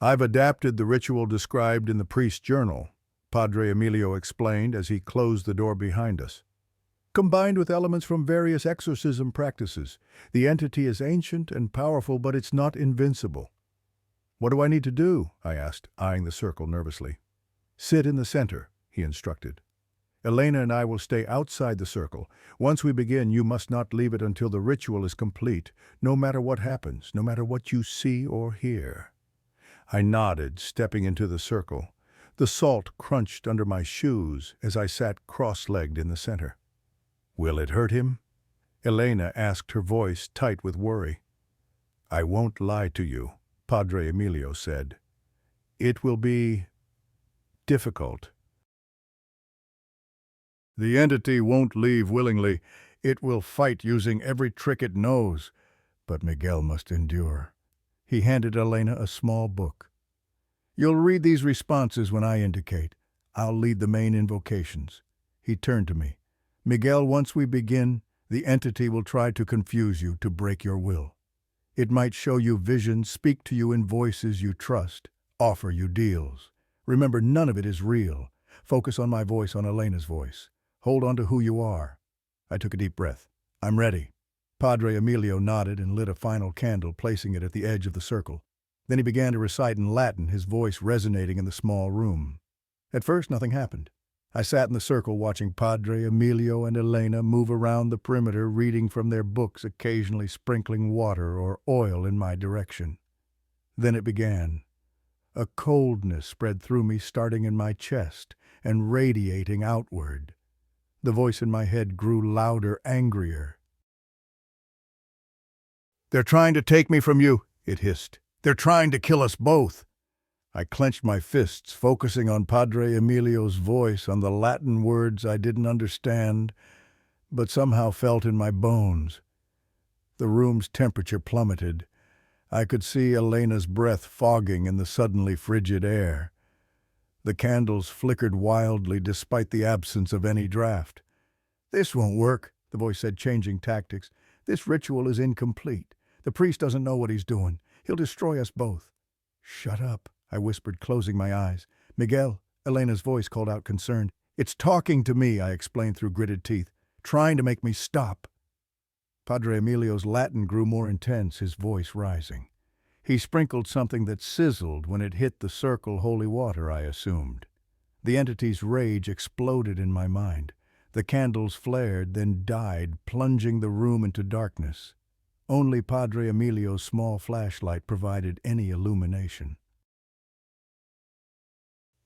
I've adapted the ritual described in the priest's journal, Padre Emilio explained as he closed the door behind us. Combined with elements from various exorcism practices, the entity is ancient and powerful, but it's not invincible. What do I need to do? I asked, eyeing the circle nervously. Sit in the center, he instructed. Elena and I will stay outside the circle. Once we begin, you must not leave it until the ritual is complete, no matter what happens, no matter what you see or hear. I nodded, stepping into the circle. The salt crunched under my shoes as I sat cross-legged in the center. Will it hurt him? Elena asked, her voice tight with worry. I won't lie to you, Padre Emilio said. It will be difficult. The entity won't leave willingly. It will fight using every trick it knows. But Miguel must endure. He handed Elena a small book. You'll read these responses when I indicate. I'll lead the main invocations. He turned to me. Miguel, once we begin, the entity will try to confuse you, to break your will. It might show you visions, speak to you in voices you trust, offer you deals. Remember, none of it is real. Focus on my voice, on Elena's voice. Hold on to who you are. I took a deep breath. I'm ready. Padre Emilio nodded and lit a final candle, placing it at the edge of the circle. Then he began to recite in Latin, his voice resonating in the small room. At first, nothing happened. I sat in the circle watching Padre Emilio and Elena move around the perimeter, reading from their books, occasionally sprinkling water or oil in my direction. Then it began. A coldness spread through me, starting in my chest and radiating outward. The voice in my head grew louder, angrier. They're trying to take me from you, it hissed. They're trying to kill us both. I clenched my fists, focusing on Padre Emilio's voice, on the Latin words I didn't understand, but somehow felt in my bones. The room's temperature plummeted. I could see Elena's breath fogging in the suddenly frigid air. The candles flickered wildly despite the absence of any draft. This won't work, the voice said, changing tactics. This ritual is incomplete. The priest doesn't know what he's doing. He'll destroy us both. Shut up, I whispered, closing my eyes. Miguel, Elena's voice called out, concerned. It's talking to me, I explained through gritted teeth, trying to make me stop. Padre Emilio's Latin grew more intense, his voice rising. He sprinkled something that sizzled when it hit the circle, holy water, I assumed. The entity's rage exploded in my mind. The candles flared, then died, plunging the room into darkness. Only Padre Emilio's small flashlight provided any illumination.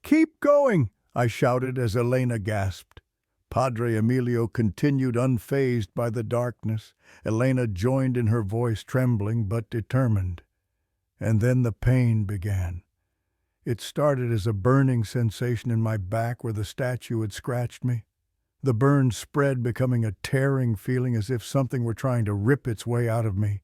Keep going, I shouted as Elena gasped. Padre Emilio continued unfazed by the darkness. Elena joined in, her voice trembling but determined. And then the pain began. It started as a burning sensation in my back where the statue had scratched me. The burn spread, becoming a tearing feeling as if something were trying to rip its way out of me.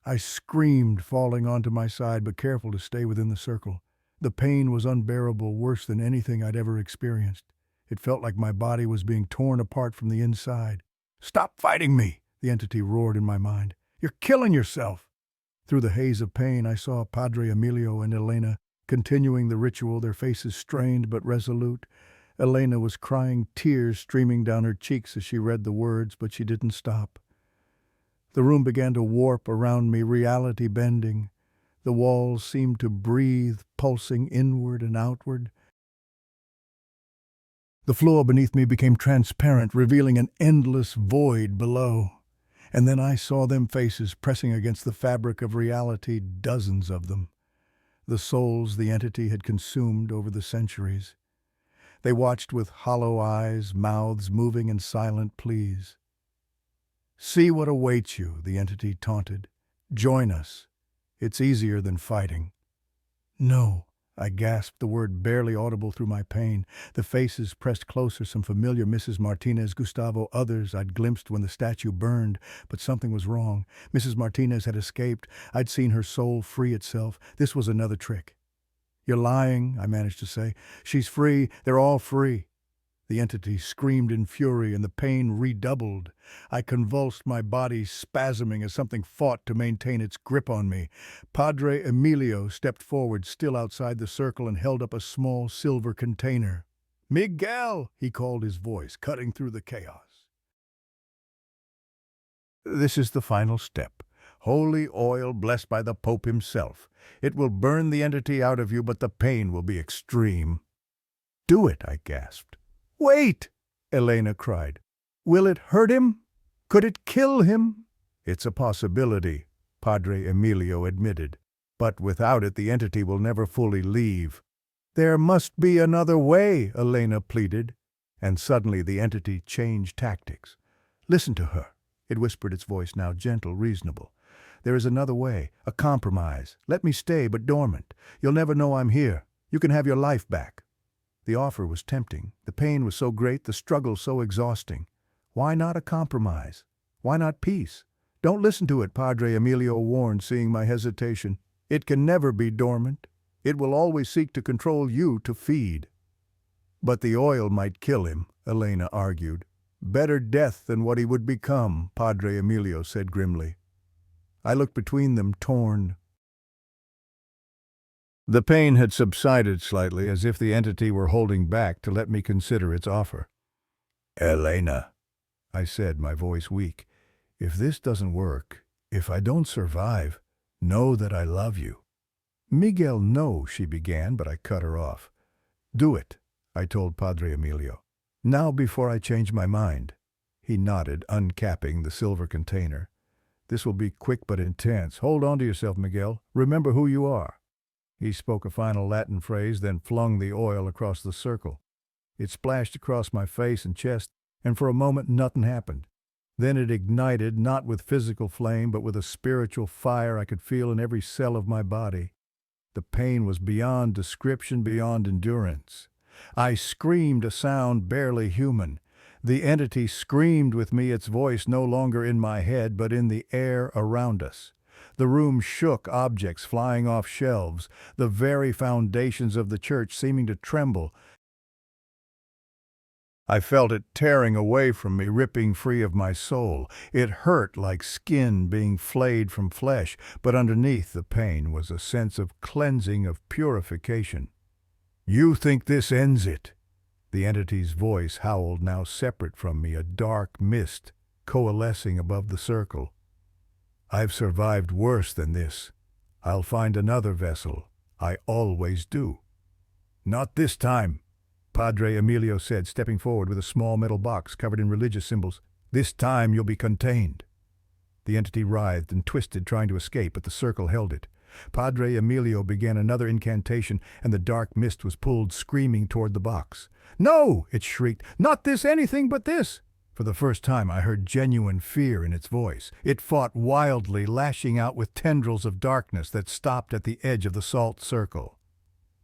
I screamed, falling onto my side, but careful to stay within the circle. The pain was unbearable, worse than anything I'd ever experienced. It felt like my body was being torn apart from the inside. Stop fighting me, the entity roared in my mind. You're killing yourself. Through the haze of pain, I saw Padre Emilio and Elena continuing the ritual, their faces strained but resolute. Elena was crying, tears streaming down her cheeks as she read the words, but she didn't stop. The room began to warp around me, reality bending. The walls seemed to breathe, pulsing inward and outward. The floor beneath me became transparent, revealing an endless void below. And then I saw them faces pressing against the fabric of reality, dozens of them. The souls the entity had consumed over the centuries. They watched with hollow eyes, mouths moving in silent pleas. "See what awaits you," the entity taunted. "Join us. It's easier than fighting." "No," I gasped, the word barely audible through my pain. The faces pressed closer, some familiar Mrs. Martinez, Gustavo, others I'd glimpsed when the statue burned, but something was wrong. Mrs. Martinez had escaped. I'd seen her soul free itself. This was another trick. "You're lying," I managed to say. "She's free. They're all free." The entity screamed in fury, and the pain redoubled. I convulsed, my body spasming as something fought to maintain its grip on me. Padre Emilio stepped forward, still outside the circle, and held up a small silver container. "Miguel!" he called, his voice cutting through the chaos. "This is the final step. Holy oil blessed by the Pope himself. It will burn the entity out of you, but the pain will be extreme." "Do it," I gasped. "Wait!" Elena cried. "Will it hurt him? Could it kill him?" "It's a possibility," Padre Emilio admitted. "But without it, the entity will never fully leave." "There must be another way," Elena pleaded. And suddenly the entity changed tactics. "Listen to her," it whispered, its voice now gentle, reasonable. "There is another way, a compromise. Let me stay, but dormant. You'll never know I'm here. You can have your life back." The offer was tempting. The pain was so great, the struggle so exhausting. Why not a compromise? Why not peace? "Don't listen to it," Padre Emilio warned, seeing my hesitation. "It can never be dormant. It will always seek to control you, to feed." "But the oil might kill him," Elena argued. "Better death than what he would become," Padre Emilio said grimly. I looked between them, torn. The pain had subsided slightly, as if the entity were holding back to let me consider its offer. "Elena," I said, my voice weak, "if this doesn't work, if I don't survive, know that I love you." "Miguel, no," she began, but I cut her off. "Do it," I told Padre Emilio. "Now before I change my mind." He nodded, uncapping the silver container. "This will be quick but intense. Hold on to yourself, Miguel. Remember who you are." He spoke a final Latin phrase, then flung the oil across the circle. It splashed across my face and chest, and for a moment nothing happened. Then it ignited, not with physical flame, but with a spiritual fire I could feel in every cell of my body. The pain was beyond description, beyond endurance. I screamed, a sound barely human. The entity screamed with me, its voice no longer in my head, but in the air around us. The room shook, objects flying off shelves, the very foundations of the church seeming to tremble. I felt it tearing away from me, ripping free of my soul. It hurt like skin being flayed from flesh, but underneath the pain was a sense of cleansing, of purification. "You think this ends it?" The entity's voice howled, now separate from me, a dark mist coalescing above the circle. "I've survived worse than this. I'll find another vessel. I always do." "Not this time," Padre Emilio said, stepping forward with a small metal box covered in religious symbols. "This time you'll be contained." The entity writhed and twisted, trying to escape, but the circle held it. Padre Emilio began another incantation, and the dark mist was pulled screaming toward the box. "No!" it shrieked. "Not this, anything but this!" For the first time I heard genuine fear in its voice. It fought wildly, lashing out with tendrils of darkness that stopped at the edge of the salt circle.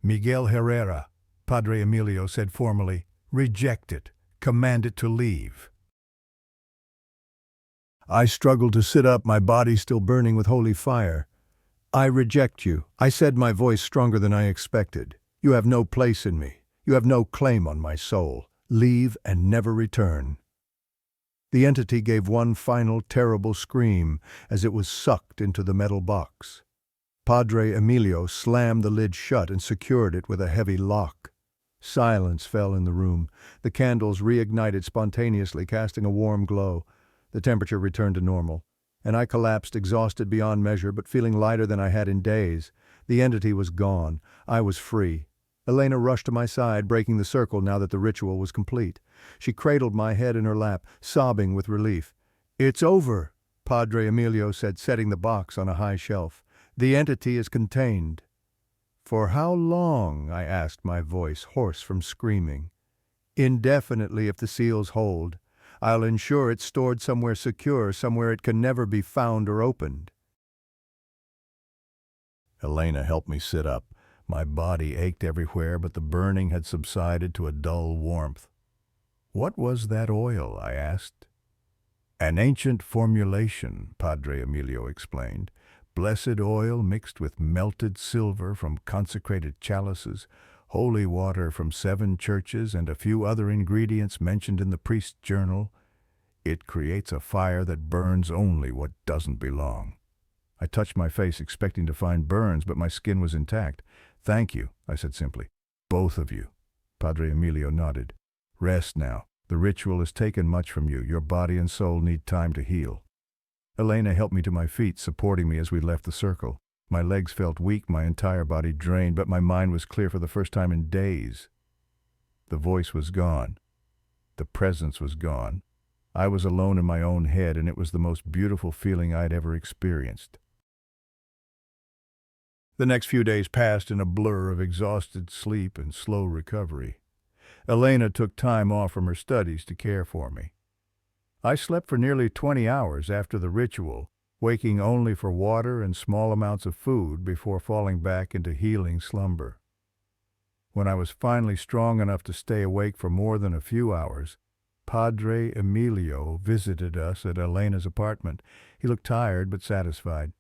"Miguel Herrera," Padre Emilio said formally, "reject it. Command it to leave." I struggled to sit up, my body still burning with holy fire. "I reject you," I said, my voice stronger than I expected. "You have no place in me. You have no claim on my soul. Leave and never return." The entity gave one final terrible scream as it was sucked into the metal box. Padre Emilio slammed the lid shut and secured it with a heavy lock. Silence fell in the room. The candles reignited spontaneously, casting a warm glow. The temperature returned to normal. and I collapsed, exhausted beyond measure, but feeling lighter than I had in days. The entity was gone. I was free. Elena rushed to my side, breaking the circle now that the ritual was complete. She cradled my head in her lap, sobbing with relief. "It's over," Padre Emilio said, setting the box on a high shelf. "The entity is contained." "For how long?" I asked, my voice hoarse from screaming. "Indefinitely if the seals hold. I'll ensure it's stored somewhere secure, somewhere it can never be found or opened." Elena helped me sit up. My body ached everywhere, but the burning had subsided to a dull warmth. "What was that oil?" I asked. "An ancient formulation," Padre Emilio explained. "Blessed oil mixed with melted silver from consecrated chalices, holy water from 7 churches, and a few other ingredients mentioned in the priest's journal. It creates a fire that burns only what doesn't belong." I touched my face, expecting to find burns, but my skin was intact. "Thank you," I said simply. "Both of you." Padre Emilio nodded. "Rest now. The ritual has taken much from you. Your body and soul need time to heal." Elena helped me to my feet, supporting me as we left the circle. My legs felt weak, my entire body drained, but my mind was clear for the first time in days. The voice was gone. The presence was gone. I was alone in my own head, and it was the most beautiful feeling I'd ever experienced. The next few days passed in a blur of exhausted sleep and slow recovery. Elena took time off from her studies to care for me. I slept for nearly 20 hours after the ritual, waking only for water and small amounts of food before falling back into healing slumber. When I was finally strong enough to stay awake for more than a few hours, Padre Emilio visited us at Elena's apartment. He looked tired but satisfied.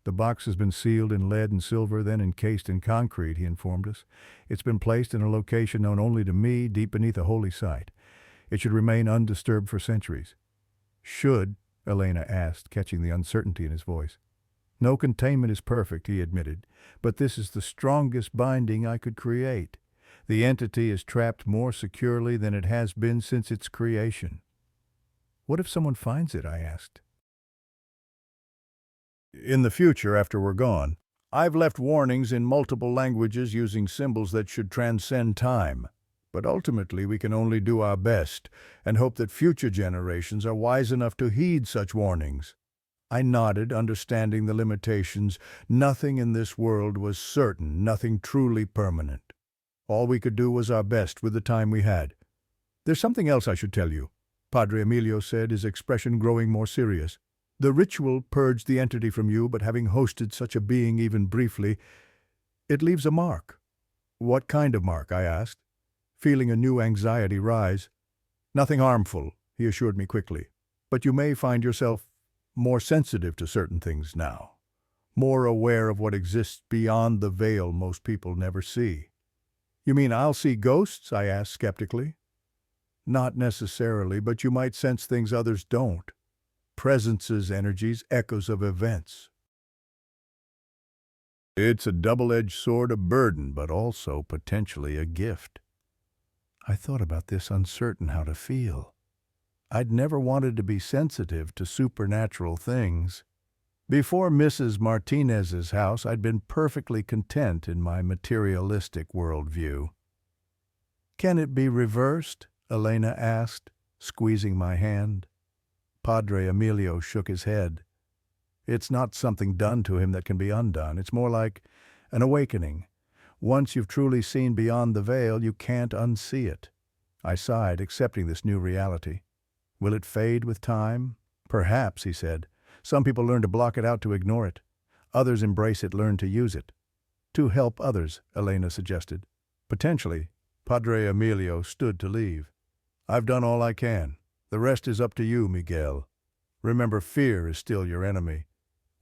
"The box has been sealed in lead and silver, then encased in concrete," he informed us. "It's been placed in a location known only to me, deep beneath a holy site. It should remain undisturbed for centuries." "Should?" Elena asked, catching the uncertainty in his voice. "No containment is perfect," he admitted, "but this is the strongest binding I could create. The entity is trapped more securely than it has been since its creation." "What if someone finds it?" I asked. "In the future, after we're gone, I've left warnings in multiple languages using symbols that should transcend time. But ultimately we can only do our best and hope that future generations are wise enough to heed such warnings." I nodded, understanding the limitations. Nothing in this world was certain, nothing truly permanent. All we could do was our best with the time we had. "There's something else I should tell you," Padre Emilio said, his expression growing more serious. "The ritual purged the entity from you, but having hosted such a being even briefly, it leaves a mark." "What kind of mark?" I asked, feeling a new anxiety rise. "Nothing harmful," he assured me quickly. "But you may find yourself more sensitive to certain things now, more aware of what exists beyond the veil most people never see." "You mean I'll see ghosts?" I asked skeptically. "Not necessarily, but you might sense things others don't. Presences, energies, echoes of events." "It's a double-edged sword, a burden, but also potentially a gift." I thought about this, uncertain how to feel. I'd never wanted to be sensitive to supernatural things. Before Mrs. Martinez's house, I'd been perfectly content in my materialistic worldview. "Can it be reversed?" Elena asked, squeezing my hand. Padre Emilio shook his head. "It's not something done to him that can be undone. It's more like an awakening. Once you've truly seen beyond the veil, you can't unsee it." I sighed, accepting this new reality. "Will it fade with time?" "Perhaps," he said. "Some people learn to block it out, to ignore it. Others embrace it, learn to use it." "To help others," Elena suggested. "Potentially." Padre Emilio stood to leave. "I've done all I can. The rest is up to you, Miguel. Remember, fear is still your enemy.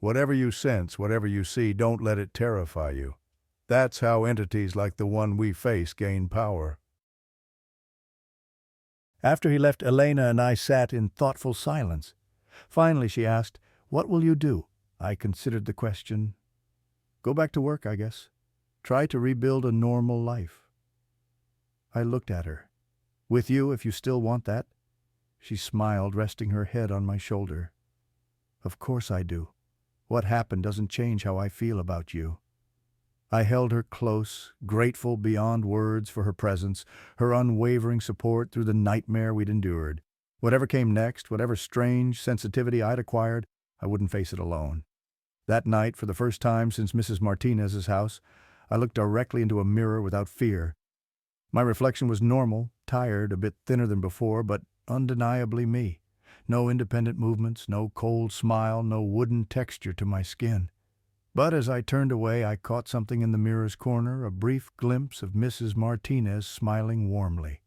Whatever you sense, whatever you see, don't let it terrify you. That's how entities like the one we face gain power." After he left, Elena and I sat in thoughtful silence. Finally she asked, "What will you do?" I considered the question. "Go back to work, I guess. Try to rebuild a normal life." I looked at her. "With you, if you still want that?" She smiled, resting her head on my shoulder. Of course I do. What happened doesn't change how I feel about you." I held her close, grateful beyond words for her presence, her unwavering support through the nightmare we'd endured. Whatever came next, whatever strange sensitivity I'd acquired, I wouldn't face it alone. That night, for the first time since Mrs. Martinez's house, I looked directly into a mirror without fear. My reflection was normal, tired, a bit thinner than before, but undeniably me. No independent movements, no cold smile, no wooden texture to my skin. But as I turned away, I caught something in the mirror's corner, a brief glimpse of Mrs. Martinez smiling warmly.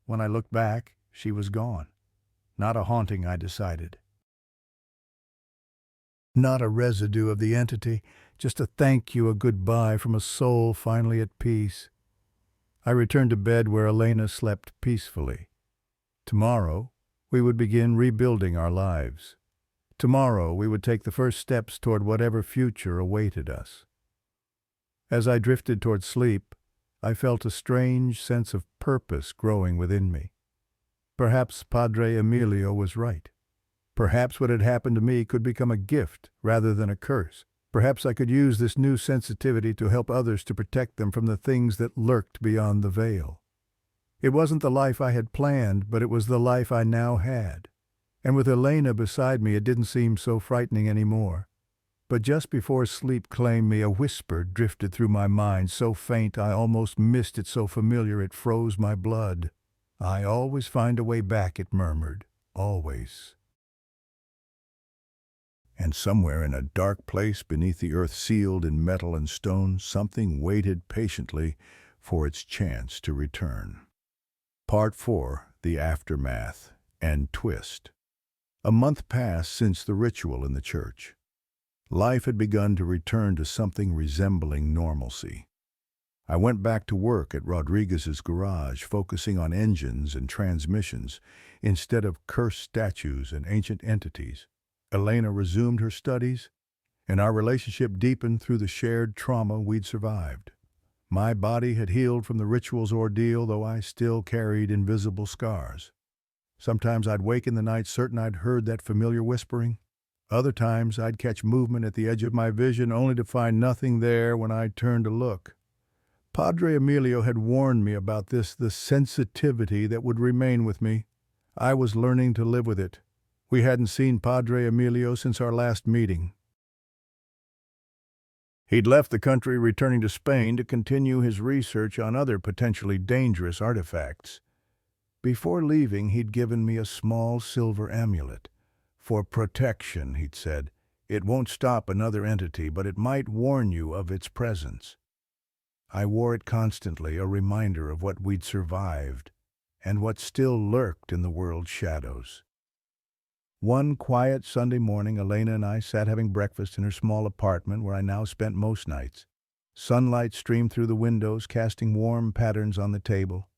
When I looked back, she was gone. Not a haunting, I decided. Not a residue of the entity, just a thank you, a goodbye from a soul finally at peace. I returned to bed where Elena slept peacefully. Tomorrow, we would begin rebuilding our lives. Tomorrow, we would take the first steps toward whatever future awaited us. As I drifted toward sleep, I felt a strange sense of purpose growing within me. Perhaps Padre Emilio was right. Perhaps what had happened to me could become a gift rather than a curse. Perhaps I could use this new sensitivity to help others to protect them from the things that lurked beyond the veil. It wasn't the life I had planned, but it was the life I now had. And with Elena beside me, it didn't seem so frightening anymore. But just before sleep claimed me, a whisper drifted through my mind, so faint I almost missed it, so familiar it froze my blood. "I always find a way back," it murmured. "Always." And somewhere in a dark place beneath the earth sealed in metal and stone, something waited patiently for its chance to return. Part 4, The Aftermath and Twist. A month passed since the ritual in the church. Life had begun to return to something resembling normalcy. I went back to work at Rodriguez's garage, focusing on engines and transmissions instead of cursed statues and ancient entities. Elena resumed her studies, and our relationship deepened through the shared trauma we'd survived. My body had healed from the ritual's ordeal, though I still carried invisible scars. Sometimes I'd wake in the night certain I'd heard that familiar whispering. Other times I'd catch movement at the edge of my vision only to find nothing there when I turned to look. Padre Emilio had warned me about this, the sensitivity that would remain with me. I was learning to live with it. We hadn't seen Padre Emilio since our last meeting. He'd left the country, returning to Spain to continue his research on other potentially dangerous artifacts. Before leaving, he'd given me a small silver amulet. "For protection," he'd said. "It won't stop another entity, but it might warn you of its presence." I wore it constantly, a reminder of what we'd survived and what still lurked in the world's shadows. One quiet Sunday morning, Elena and I sat having breakfast in her small apartment where I now spent most nights. Sunlight streamed through the windows, casting warm patterns on the table.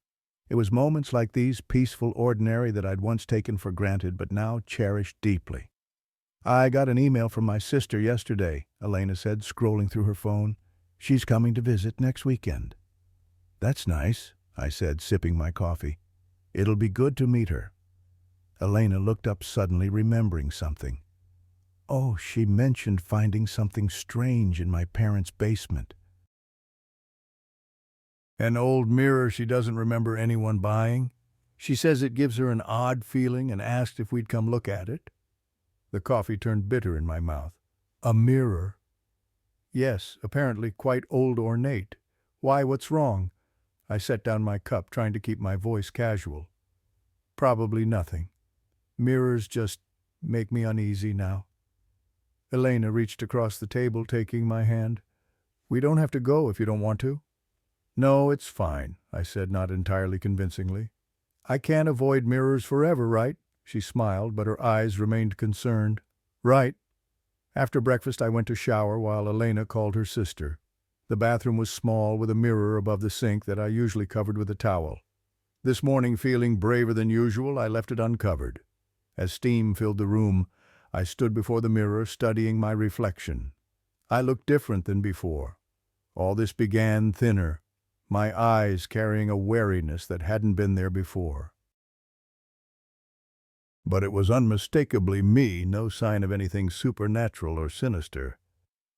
It was moments like these, peaceful, ordinary, that I'd once taken for granted but now cherished deeply. "I got an email from my sister yesterday," Elena said, scrolling through her phone. "She's coming to visit next weekend." "That's nice," I said, sipping my coffee. "It'll be good to meet her." Elena looked up suddenly, remembering something. "Oh, she mentioned finding something strange in my parents' basement." "An old mirror she doesn't remember anyone buying. She says it gives her an odd feeling and asked if we'd come look at it." The coffee turned bitter in my mouth. "A mirror?" "Yes, apparently quite old, ornate. Why, what's wrong?" I set down my cup, trying to keep my voice casual. "Probably nothing. Mirrors just make me uneasy now." Elena reached across the table, taking my hand. "We don't have to go if you don't want to." "No, it's fine," I said, not entirely convincingly. "I can't avoid mirrors forever, right?" She smiled, but her eyes remained concerned. "Right." After breakfast, I went to shower while Elena called her sister. The bathroom was small, with a mirror above the sink that I usually covered with a towel. This morning, feeling braver than usual, I left it uncovered. As steam filled the room, I stood before the mirror, studying my reflection. I looked different than before. All this began thinner, my eyes carrying a wariness that hadn't been there before. But it was unmistakably me, no sign of anything supernatural or sinister.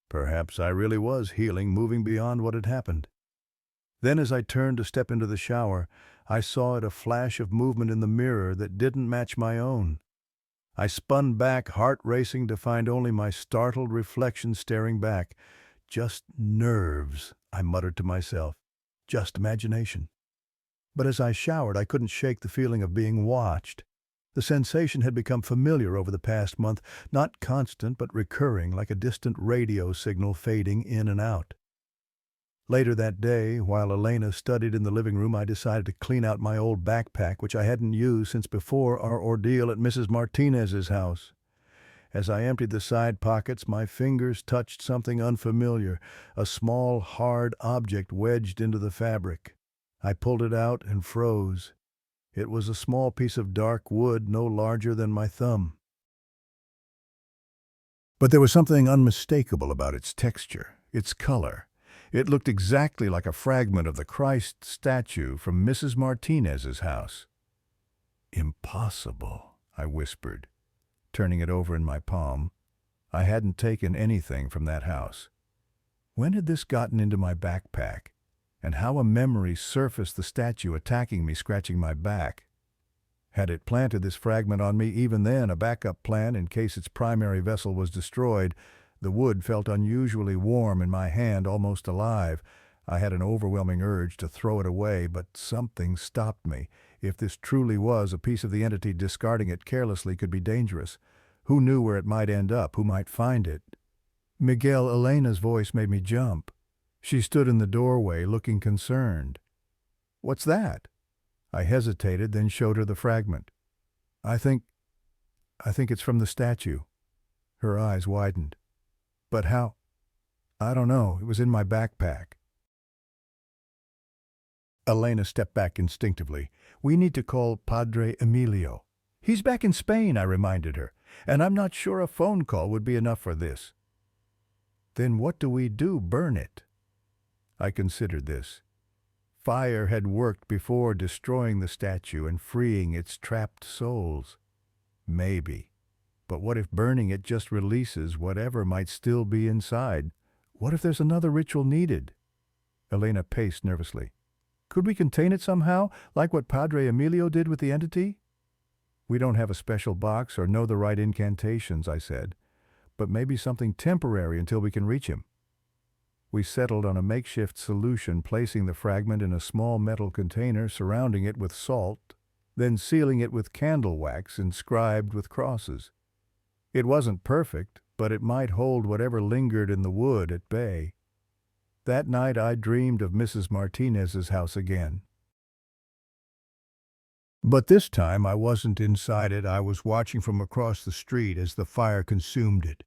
Perhaps I really was healing, moving beyond what had happened. Then as I turned to step into the shower, I saw a flash of movement in the mirror that didn't match my own. I spun back, heart racing, to find only my startled reflection staring back. Just nerves, I muttered to myself. Just imagination. But as I showered, I couldn't shake the feeling of being watched. The sensation had become familiar over the past month, not constant but recurring, like a distant radio signal fading in and out. Later that day, while Elena studied in the living room, I decided to clean out my old backpack, which I hadn't used since before our ordeal at Mrs. Martinez's house. As I emptied the side pockets, my fingers touched something unfamiliar, a small, hard object wedged into the fabric. I pulled it out and froze. It was a small piece of dark wood, no larger than my thumb. But there was something unmistakable about its texture, its color. It looked exactly like a fragment of the Christ statue from Mrs. Martinez's house. "Impossible," I whispered, turning it over in my palm. I hadn't taken anything from that house. When had this gotten into my backpack? And how a memory surfaced the statue attacking me, scratching my back. Had it planted this fragment on me, even then a backup plan in case its primary vessel was destroyed? The wood felt unusually warm in my hand, almost alive. I had an overwhelming urge to throw it away, but something stopped me. If this truly was a piece of the entity, discarding it carelessly could be dangerous. Who knew where it might end up? Who might find it? Miguel, Elena's voice made me jump. She stood in the doorway, looking concerned. "What's that?" I hesitated, then showed her the fragment. I think it's from the statue." Her eyes widened. "But how?" "I don't know. It was in my backpack." Elena stepped back instinctively. "We need to call Padre Emilio." "He's back in Spain," I reminded her, "and I'm not sure a phone call would be enough for this." "Then what do we do? Burn it?" I considered this. Fire had worked before, destroying the statue and freeing its trapped souls. Maybe. But what if burning it just releases whatever might still be inside? What if there's another ritual needed? Elena paced nervously. "Could we contain it somehow, like what Padre Emilio did with the entity?" "We don't have a special box or know the right incantations," I said. "But maybe something temporary until we can reach him." We settled on a makeshift solution, placing the fragment in a small metal container, surrounding it with salt, then sealing it with candle wax inscribed with crosses. It wasn't perfect, but it might hold whatever lingered in the wood at bay. That night I dreamed of Mrs. Martinez's house again. But this time I wasn't inside it. I was watching from across the street as the fire consumed it.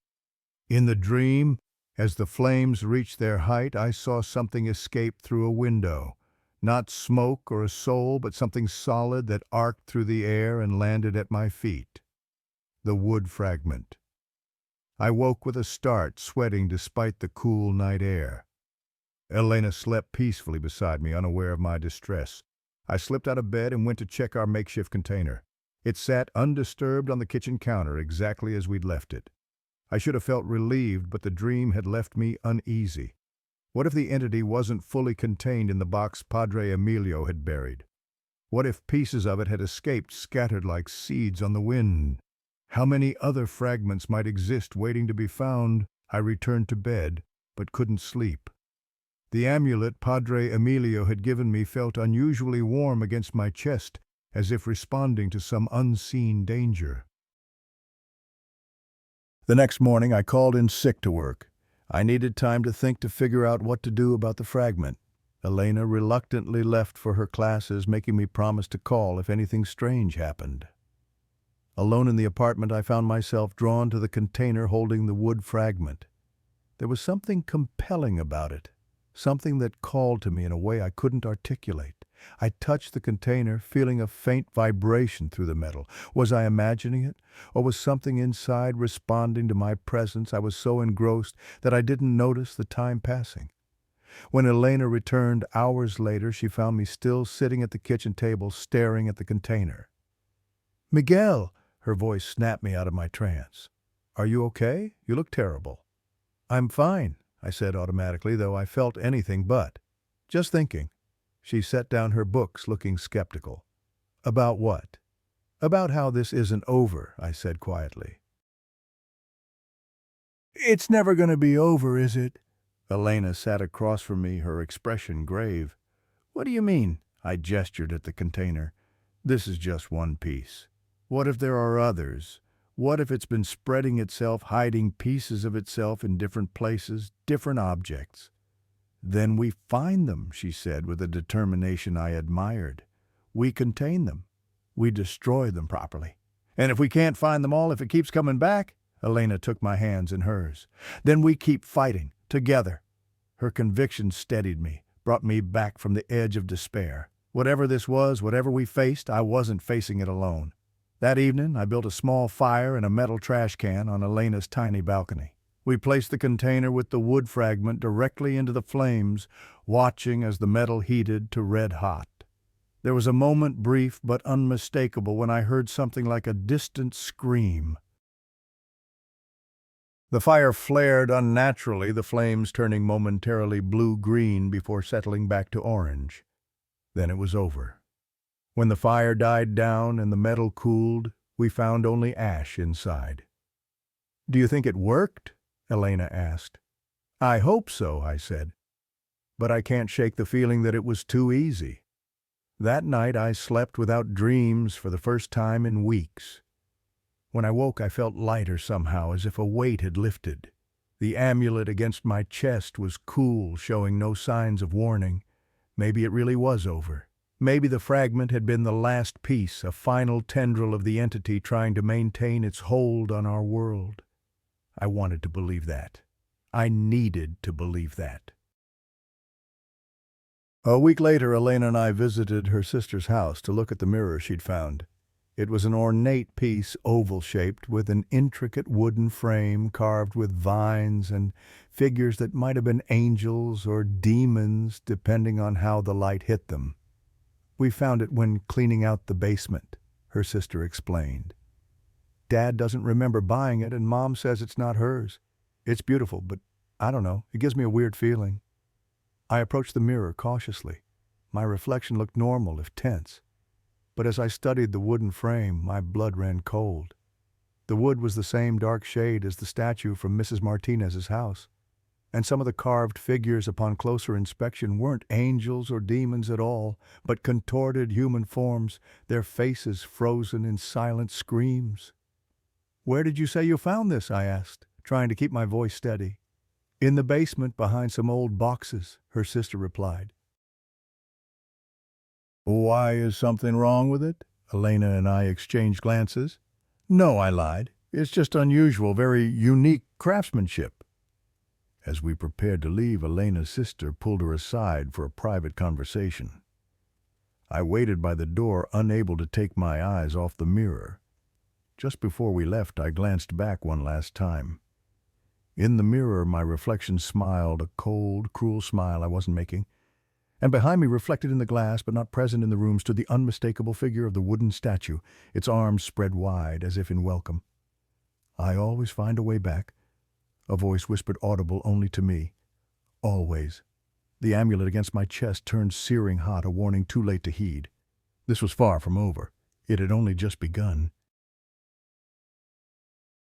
In the dream, as the flames reached their height, I saw something escape through a window. Not smoke or a soul, but something solid that arced through the air and landed at my feet. The wood fragment. I woke with a start, sweating despite the cool night air. Elena slept peacefully beside me, unaware of my distress. I slipped out of bed and went to check our makeshift container. It sat undisturbed on the kitchen counter, exactly as we'd left it. I should have felt relieved, but the dream had left me uneasy. What if the entity wasn't fully contained in the box Padre Emilio had buried? What if pieces of it had escaped, scattered like seeds on the wind? How many other fragments might exist waiting to be found? I returned to bed, but couldn't sleep. The amulet Padre Emilio had given me felt unusually warm against my chest, as if responding to some unseen danger. The next morning I called in sick to work. I needed time to think, to figure out what to do about the fragment. Elena reluctantly left for her classes, making me promise to call if anything strange happened. Alone in the apartment, I found myself drawn to the container holding the wood fragment. There was something compelling about it, something that called to me in a way I couldn't articulate. I touched the container, feeling a faint vibration through the metal. Was I imagining it, or was something inside responding to my presence? I was so engrossed that I didn't notice the time passing. When Elena returned hours later, she found me still sitting at the kitchen table, staring at the container. "Miguel!" Her voice snapped me out of my trance. "Are you okay? You look terrible." "I'm fine," I said automatically, though I felt anything but. "Just thinking." She set down her books, looking skeptical. "About what?" "About how this isn't over," I said quietly. "It's never going to be over, is it?" Elena sat across from me, her expression grave. "What do you mean?" I gestured at the container. "This is just one piece. What if there are others? What if it's been spreading itself, hiding pieces of itself in different places, different objects?" "Then we find them," she said with a determination I admired. "We contain them. We destroy them properly. And if we can't find them all, if it keeps coming back," Elena took my hands in hers, "then we keep fighting, together." Her conviction steadied me, brought me back from the edge of despair. Whatever this was, whatever we faced, I wasn't facing it alone. That evening, I built a small fire in a metal trash can on Elena's tiny balcony. We placed the container with the wood fragment directly into the flames, watching as the metal heated to red hot. There was a moment, brief but unmistakable, when I heard something like a distant scream. The fire flared unnaturally, the flames turning momentarily blue-green before settling back to orange. Then it was over. When the fire died down and the metal cooled, we found only ash inside. "Do you think it worked?" Elena asked. "I hope so," I said. But I can't shake the feeling that it was too easy. That night I slept without dreams for the first time in weeks. When I woke, I felt lighter somehow, as if a weight had lifted. The amulet against my chest was cool, showing no signs of warning. Maybe it really was over. Maybe the fragment had been the last piece, a final tendril of the entity trying to maintain its hold on our world. I wanted to believe that. I needed to believe that. A week later, Elena and I visited her sister's house to look at the mirror she'd found. It was an ornate piece, oval-shaped, with an intricate wooden frame carved with vines and figures that might have been angels or demons, depending on how the light hit them. "We found it when cleaning out the basement," her sister explained. "Dad doesn't remember buying it, and Mom says it's not hers. It's beautiful, but I don't know, it gives me a weird feeling." I approached the mirror cautiously. My reflection looked normal, if tense. But as I studied the wooden frame, my blood ran cold. The wood was the same dark shade as the statue from Mrs. Martinez's house. And some of the carved figures upon closer inspection weren't angels or demons at all, but contorted human forms, their faces frozen in silent screams. "Where did you say you found this?" I asked, trying to keep my voice steady. "In the basement behind some old boxes," her sister replied. "Why, is something wrong with it?" Elena and I exchanged glances. "No," I lied. "It's just unusual, very unique craftsmanship." As we prepared to leave, Elena's sister pulled her aside for a private conversation. I waited by the door, unable to take my eyes off the mirror. Just before we left, I glanced back one last time. In the mirror, my reflection smiled, a cold, cruel smile I wasn't making. And behind me, reflected in the glass but not present in the room, stood the unmistakable figure of the wooden statue, its arms spread wide as if in welcome. "I always find a way back," a voice whispered, audible only to me. "Always." The amulet against my chest turned searing hot, a warning too late to heed. This was far from over. It had only just begun.